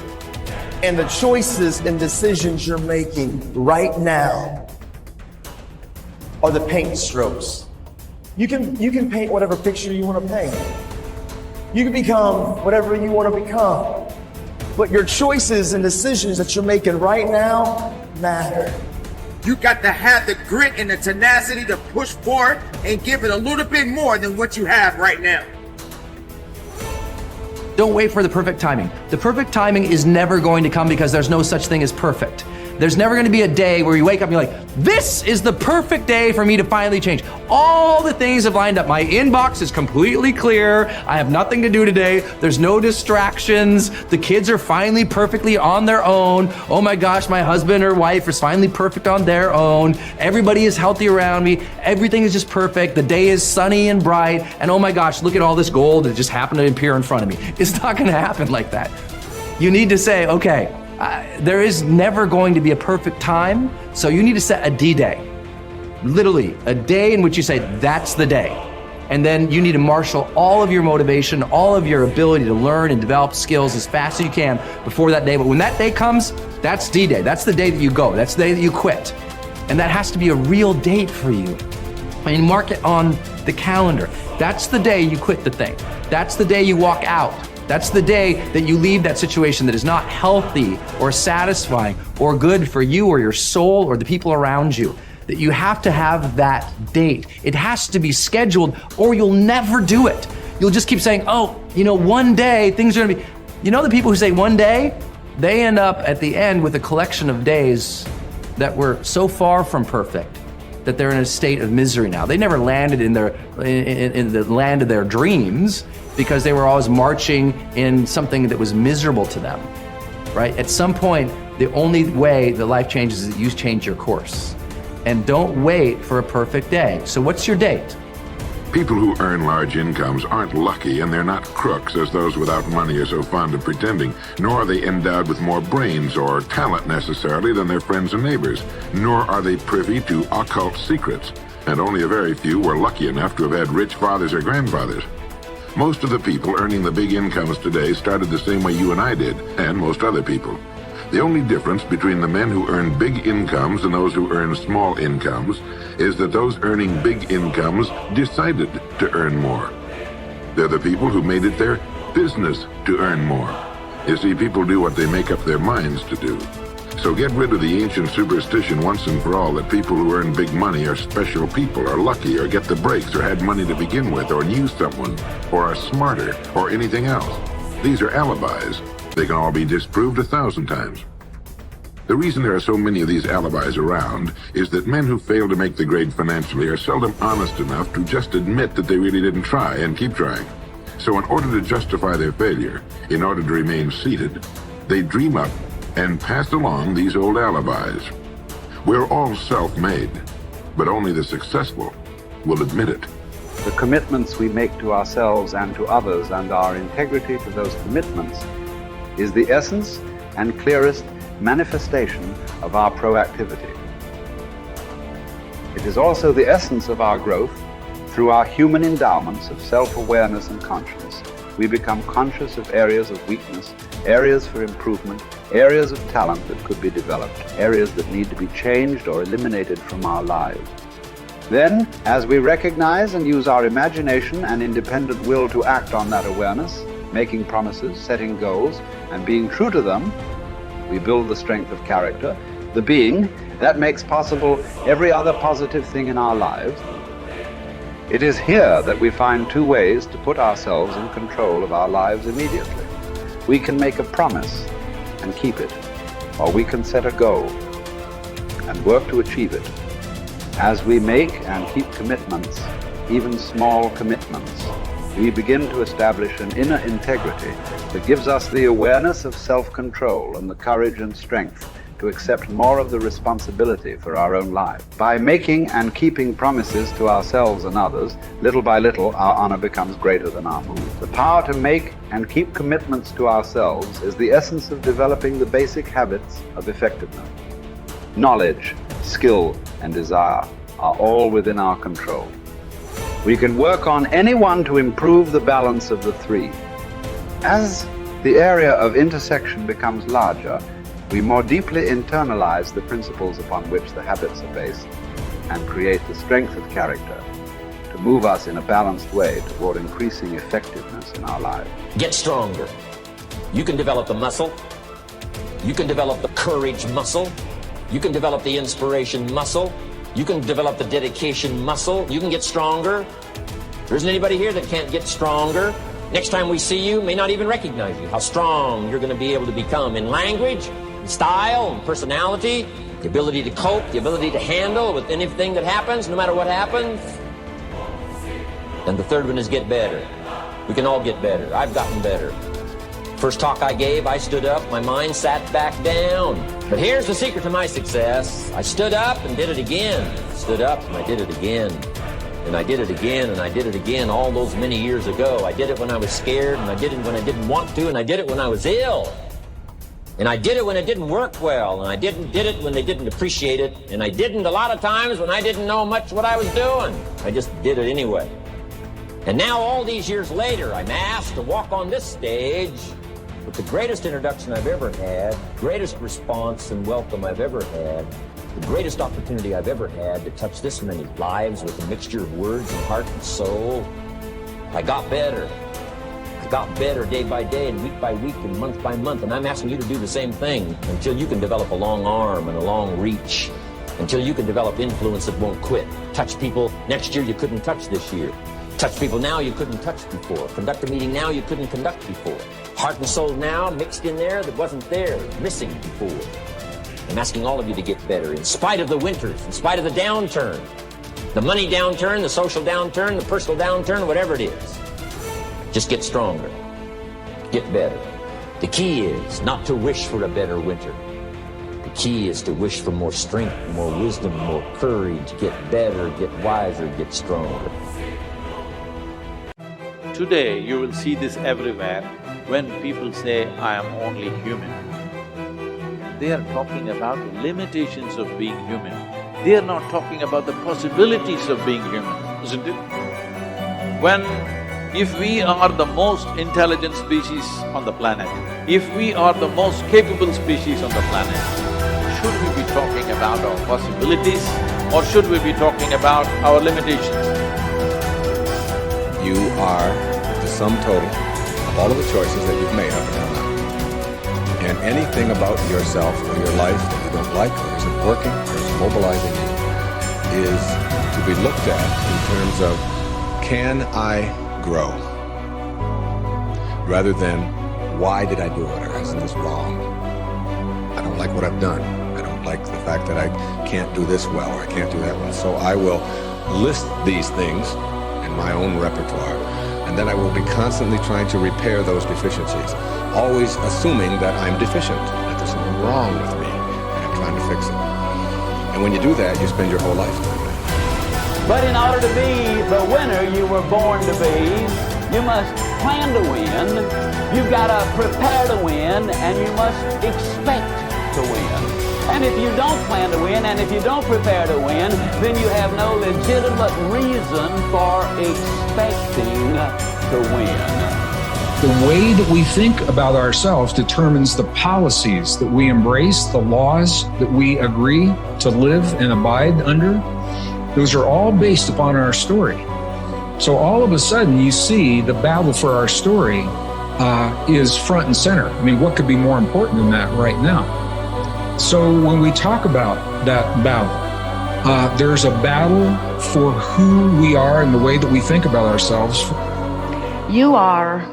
And the choices and decisions you're making right now are the paint strokes. You can paint whatever picture you want to paint. You can become whatever you want to become. But your choices and decisions that you're making right now matter. You got to have the grit and the tenacity to push forward and give it a little bit more than what you have right now. Don't wait for the perfect timing. The perfect timing is never going to come because there's no such thing as perfect. There's never going to be a day where you wake up and you're like, this is the perfect day for me to finally change. All the things have lined up. My inbox is completely clear. I have nothing to do today. There's no distractions. The kids are finally perfectly on their own. Oh my gosh, my husband or wife is finally perfect on their own. Everybody is healthy around me. Everything is just perfect. The day is sunny and bright. And oh my gosh, look at all this gold that just happened to appear in front of me. It's not going to happen like that. You need to say, okay, there is never going to be a perfect time, so you need to set a D-Day. Literally, a day in which you say, that's the day. And then you need to marshal all of your motivation, all of your ability to learn and develop skills as fast as you can before that day. But when that day comes, that's D-Day. That's the day that you go. That's the day that you quit. And that has to be a real date for you. I mean, mark it on the calendar. That's the day you quit the thing. That's the day you walk out. That's the day that you leave that situation that is not healthy or satisfying or good for you or your soul or the people around you. That you have to have that date. It has to be scheduled or you'll never do it. You'll just keep saying, oh, one day things are gonna be, the people who say one day, they end up at the end with a collection of days that were so far from perfect that they're in a state of misery now. They never landed in the land of their dreams because they were always marching in something that was miserable to them, right? At some point, the only way that life changes is that you change your course. And don't wait for a perfect day. So what's your date? People who earn large incomes aren't lucky, and they're not crooks as those without money are so fond of pretending, nor are they endowed with more brains or talent necessarily than their friends and neighbors, nor are they privy to occult secrets, and only a very few were lucky enough to have had rich fathers or grandfathers. Most of the people earning the big incomes today started the same way you and I did, and most other people. The only difference between the men who earn big incomes and those who earn small incomes is that those earning big incomes decided to earn more. They're the people who made it their business to earn more. You see, people do what they make up their minds to do. So get rid of the ancient superstition once and for all that people who earn big money are special people, are lucky, or get the breaks, or had money to begin with, or knew someone, or are smarter, or anything else. These are alibis. They can all be disproved 1,000 times. The reason there are so many of these alibis around is that men who fail to make the grade financially are seldom honest enough to just admit that they really didn't try and keep trying. So in order to justify their failure, in order to remain seated, they dream up and pass along these old alibis. We're all self-made, but only the successful will admit it. The commitments we make to ourselves and to others and our integrity to those commitments is the essence and clearest manifestation of our proactivity. It is also the essence of our growth through our human endowments of self-awareness and conscience. We become conscious of areas of weakness, areas for improvement, areas of talent that could be developed, areas that need to be changed or eliminated from our lives. Then, as we recognize and use our imagination and independent will to act on that awareness, making promises, setting goals, and being true to them, we build the strength of character, the being that makes possible every other positive thing in our lives. It is here that we find two ways to put ourselves in control of our lives immediately. We can make a promise and keep it, or we can set a goal and work to achieve it. As we make and keep commitments, even small commitments, we begin to establish an inner integrity that gives us the awareness of self-control and the courage and strength to accept more of the responsibility for our own lives. By making and keeping promises to ourselves and others, little by little, our honor becomes greater than our mood. The power to make and keep commitments to ourselves is the essence of developing the basic habits of effectiveness. Knowledge, skill, and desire are all within our control. We can work on any one to improve the balance of the three. As the area of intersection becomes larger, we more deeply internalize the principles upon which the habits are based and create the strength of character to move us in a balanced way toward increasing effectiveness in our lives. Get stronger. You can develop the muscle. You can develop the courage muscle. You can develop the inspiration muscle. You can develop the dedication muscle. You can get stronger. There isn't anybody here that can't get stronger. Next time we see you, may not even recognize you. How strong you're going to be able to become in language, in style, and personality, the ability to cope, the ability to handle with anything that happens, no matter what happens. And the third one is get better. We can all get better. I've gotten better. First talk I gave, I stood up, my mind sat back down. But here's the secret to my success. I stood up and did it again. Stood up and I did it again. And I did it again, and I did it again all those many years ago. I did it when I was scared, and I did it when I didn't want to, and I did it when I was ill. And I did it when it didn't work well, and I did it when they didn't appreciate it, and I didn't a lot of times when I didn't know much what I was doing. I just did it anyway. And now all these years later, I'm asked to walk on this stage with the greatest introduction I've ever had, greatest response and welcome I've ever had, The greatest opportunity I've ever had to touch this many lives with a mixture of words and heart and soul. I got better. I got better day by day and week by week and month by month. And I'm asking you to do the same thing until you can develop a long arm and a long reach. Until you can develop influence that won't quit. Touch people next year you couldn't touch this year. Touch people now you couldn't touch before. Conduct a meeting now you couldn't conduct before. Heart and soul now mixed in there that wasn't there, missing before. I'm asking all of you to get better in spite of the winters, in spite of the downturn. The money downturn, the social downturn, the personal downturn, whatever it is. Just get stronger. Get better. The key is not to wish for a better winter. The key is to wish for more strength, more wisdom, more courage, get better, get wiser, get stronger. Today you will see this everywhere when people say, I am only human. They are talking about the limitations of being human. They are not talking about the possibilities of being human, isn't it? If we are the most intelligent species on the planet, if we are the most capable species on the planet, should we be talking about our possibilities or should we be talking about our limitations? You are the sum total of all of the choices that you've made up until now. And anything about yourself or your life that you don't like or isn't working or is mobilizing you is to be looked at in terms of, can I grow? Rather than, why did I do it, or isn't this wrong? I don't like what I've done. I don't like the fact that I can't do this well or I can't do that well. So I will list these things in my own repertoire, and then I will be constantly trying to repair those deficiencies, always assuming that I'm deficient, that there's something wrong with me, and I'm trying to fix it. And when you do that, you spend your whole life doing that. But in order to be the winner you were born to be, you must plan to win, you've got to prepare to win, and you must expect to win. And if you don't plan to win, and if you don't prepare to win, then you have no legitimate reason for expecting to win. The way that we think about ourselves determines the policies that we embrace, the laws that we agree to live and abide under. Those are all based upon our story. So all of a sudden you see the battle for our story is front and center. I mean, what could be more important than that right now? So when we talk about that battle, there's a battle for who we are and the way that we think about ourselves. You are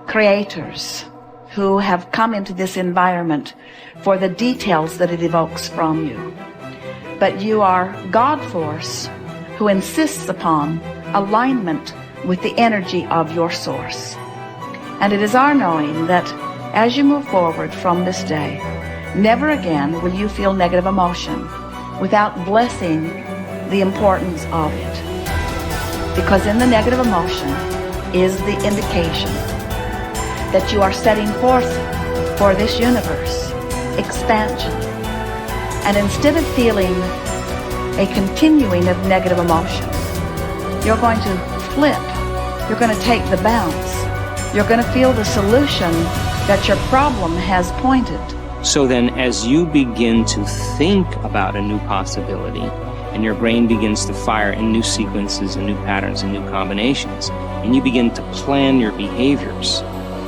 creators who have come into this environment for the details that it evokes from you. But you are God force who insists upon alignment with the energy of your source. And it is our knowing that as you move forward from this day, never again will you feel negative emotion without blessing the importance of it. Because in the negative emotion is the indication that you are setting forth for this universe expansion. And instead of feeling a continuing of negative emotion, you're going to flip. You're going to take the bounce. You're going to feel the solution that your problem has pointed. So then as you begin to think about a new possibility and your brain begins to fire in new sequences and new patterns and new combinations, and you begin to plan your behaviors,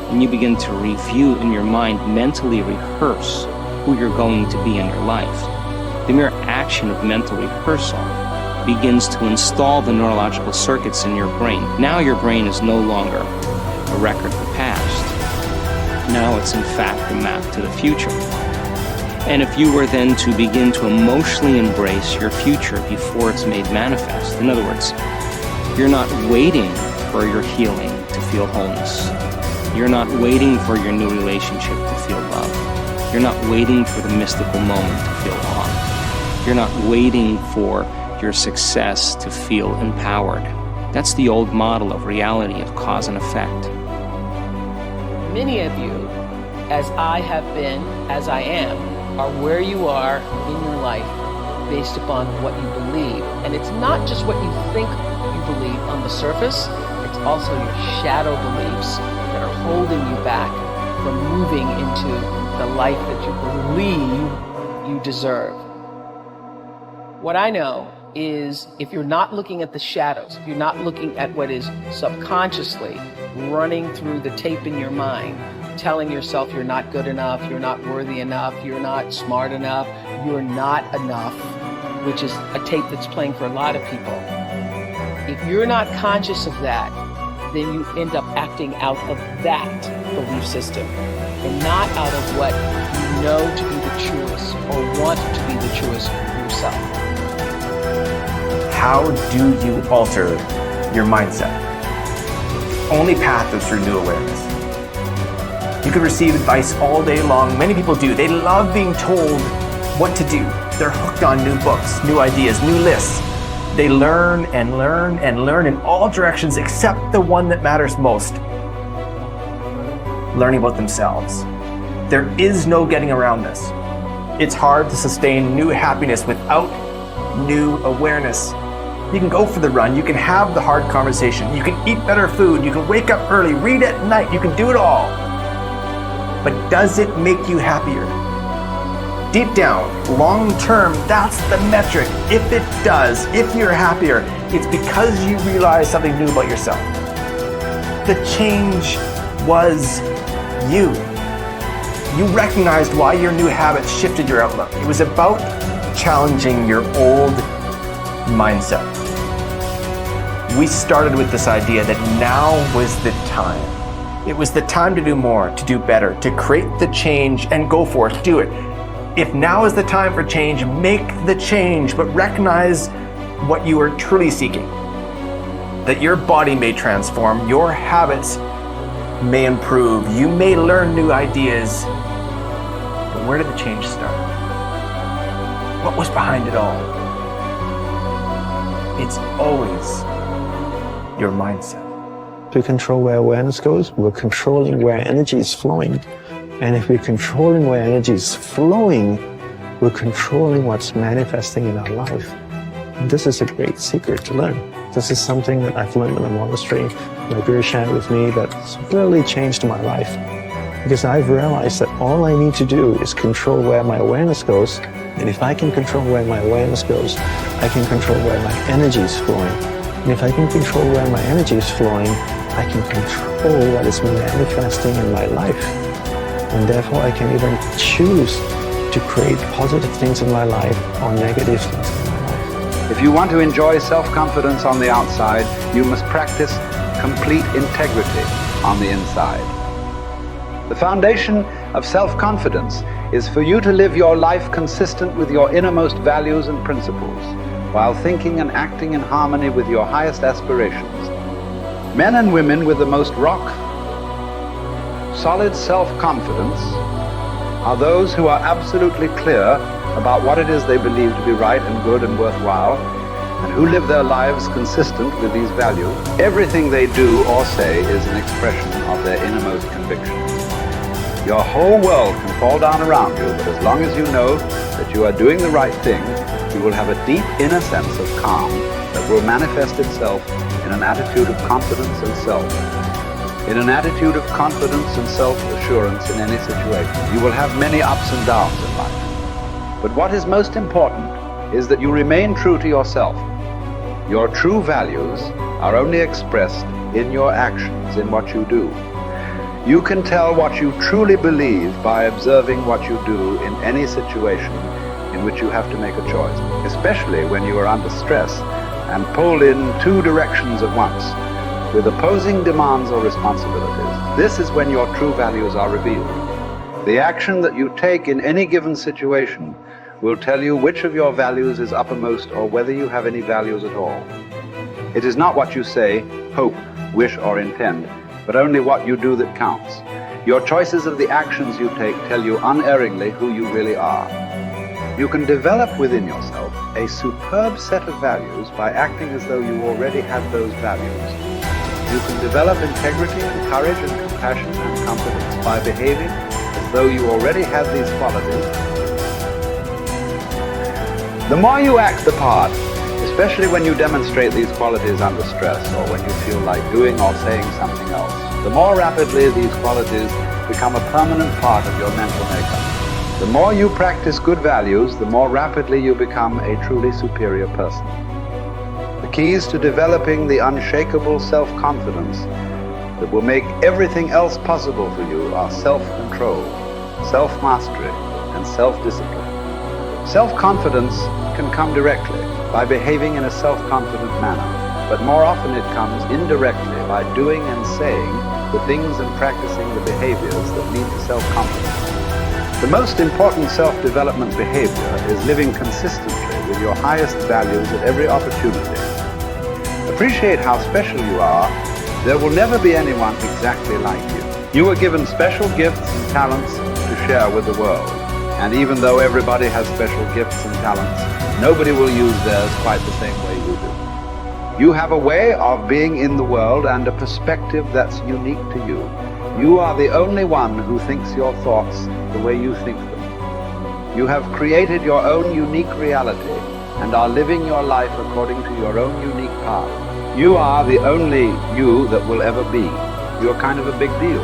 and you begin to review in your mind, mentally rehearse who you're going to be in your life, the mere action of mental rehearsal begins to install the neurological circuits in your brain. Now your brain is no longer a record of the past. Now it's in fact a map to the future. And if you were then to begin to emotionally embrace your future before it's made manifest, in other words, you're not waiting for your healing to feel wholeness. You're not waiting for your new relationship to feel love. You're not waiting for the mystical moment to feel awe. You're not waiting for your success to feel empowered. That's the old model of reality, of cause and effect. Many of you, as I have been, as I am, are where you are in your life based upon what you believe. And it's not just what you think you believe on the surface, it's also your shadow beliefs that are holding you back from moving into the life that you believe you deserve. What I know is if you're not looking at the shadows, if you're not looking at what is subconsciously running through the tape in your mind, telling yourself you're not good enough, you're not worthy enough, you're not smart enough, you're not enough, which is a tape that's playing for a lot of people. If you're not conscious of that, then you end up acting out of that belief system and not out of what you know to be the truest or want to be the truest for yourself. How do you alter your mindset? Only path is through new awareness. You can receive advice all day long. Many people do. They love being told what to do. They're hooked on new books, new ideas, new lists. They learn and learn and learn in all directions except the one that matters most. Learning about themselves. There is no getting around this. It's hard to sustain new happiness without new awareness. You can go for the run, you can have the hard conversation, you can eat better food, you can wake up early, read at night, you can do it all. But does it make you happier? Deep down, long term, that's the metric. If it does, if you're happier, it's because you realize something new about yourself. The change was you. You recognized why your new habits shifted your outlook. It was about challenging your old mindset. We started with this idea that now was the time. It was the time to do more, to do better, to create the change and go for it, do it. If now is the time for change, make the change, but recognize what you are truly seeking. That your body may transform, your habits may improve, you may learn new ideas. But where did the change start? What was behind it all? It's always your mindset. To control where awareness goes, we're controlling where energy is flowing. And if we're controlling where energy is flowing, we're controlling what's manifesting in our life. This is a great secret to learn. This is something that I've learned in the monastery. My guru shared with me that's really changed my life. Because I've realized that all I need to do is control where my awareness goes. And if I can control where my awareness goes, I can control where my energy is flowing. And if I can control where my energy is flowing, I can control what is manifesting in my life. And therefore I can even choose to create positive things in my life or negative things in my life. If you want to enjoy self-confidence on the outside, you must practice complete integrity on the inside. The foundation of self-confidence is for you to live your life consistent with your innermost values and principles, while thinking and acting in harmony with your highest aspirations. Men and women with the most solid self-confidence are those who are absolutely clear about what it is they believe to be right and good and worthwhile, and who live their lives consistent with these values. Everything they do or say is an expression of their innermost convictions. Your whole world can fall down around you, but as long as you know that you are doing the right thing, you will have a deep inner sense of calm that will manifest itself in an attitude of confidence and self. In an attitude of confidence and self-assurance in any situation. You will have many ups and downs in life. But what is most important is that you remain true to yourself. Your true values are only expressed in your actions, in what you do. You can tell what you truly believe by observing what you do in any situation in which you have to make a choice, especially when you are under stress and pulled in two directions at once, with opposing demands or responsibilities. This is when your true values are revealed. The action that you take in any given situation will tell you which of your values is uppermost or whether you have any values at all. It is not what you say, hope, wish, or intend, but only what you do that counts. Your choices of the actions you take tell you unerringly who you really are. You can develop within yourself a superb set of values by acting as though you already had those values. You can develop integrity and courage and compassion and confidence by behaving as though you already had these qualities. The more you act the part, especially when you demonstrate these qualities under stress or when you feel like doing or saying something else, the more rapidly these qualities become a permanent part of your mental makeup. The more you practice good values, the more rapidly you become a truly superior person. The keys to developing the unshakable self-confidence that will make everything else possible for you are self-control, self-mastery, and self-discipline. Self-confidence can come directly by behaving in a self-confident manner, but more often it comes indirectly by doing and saying the things and practicing the behaviors that lead to self-confidence. The most important self-development behavior is living consistently with your highest values at every opportunity. Appreciate how special you are. There will never be anyone exactly like you. You were given special gifts and talents to share with the world. And even though everybody has special gifts and talents, nobody will use theirs quite the same way you do. You have a way of being in the world and a perspective that's unique to you. You are the only one who thinks your thoughts the way you think them. You have created your own unique reality and are living your life according to your own unique path. You are the only you that will ever be. You're kind of a big deal.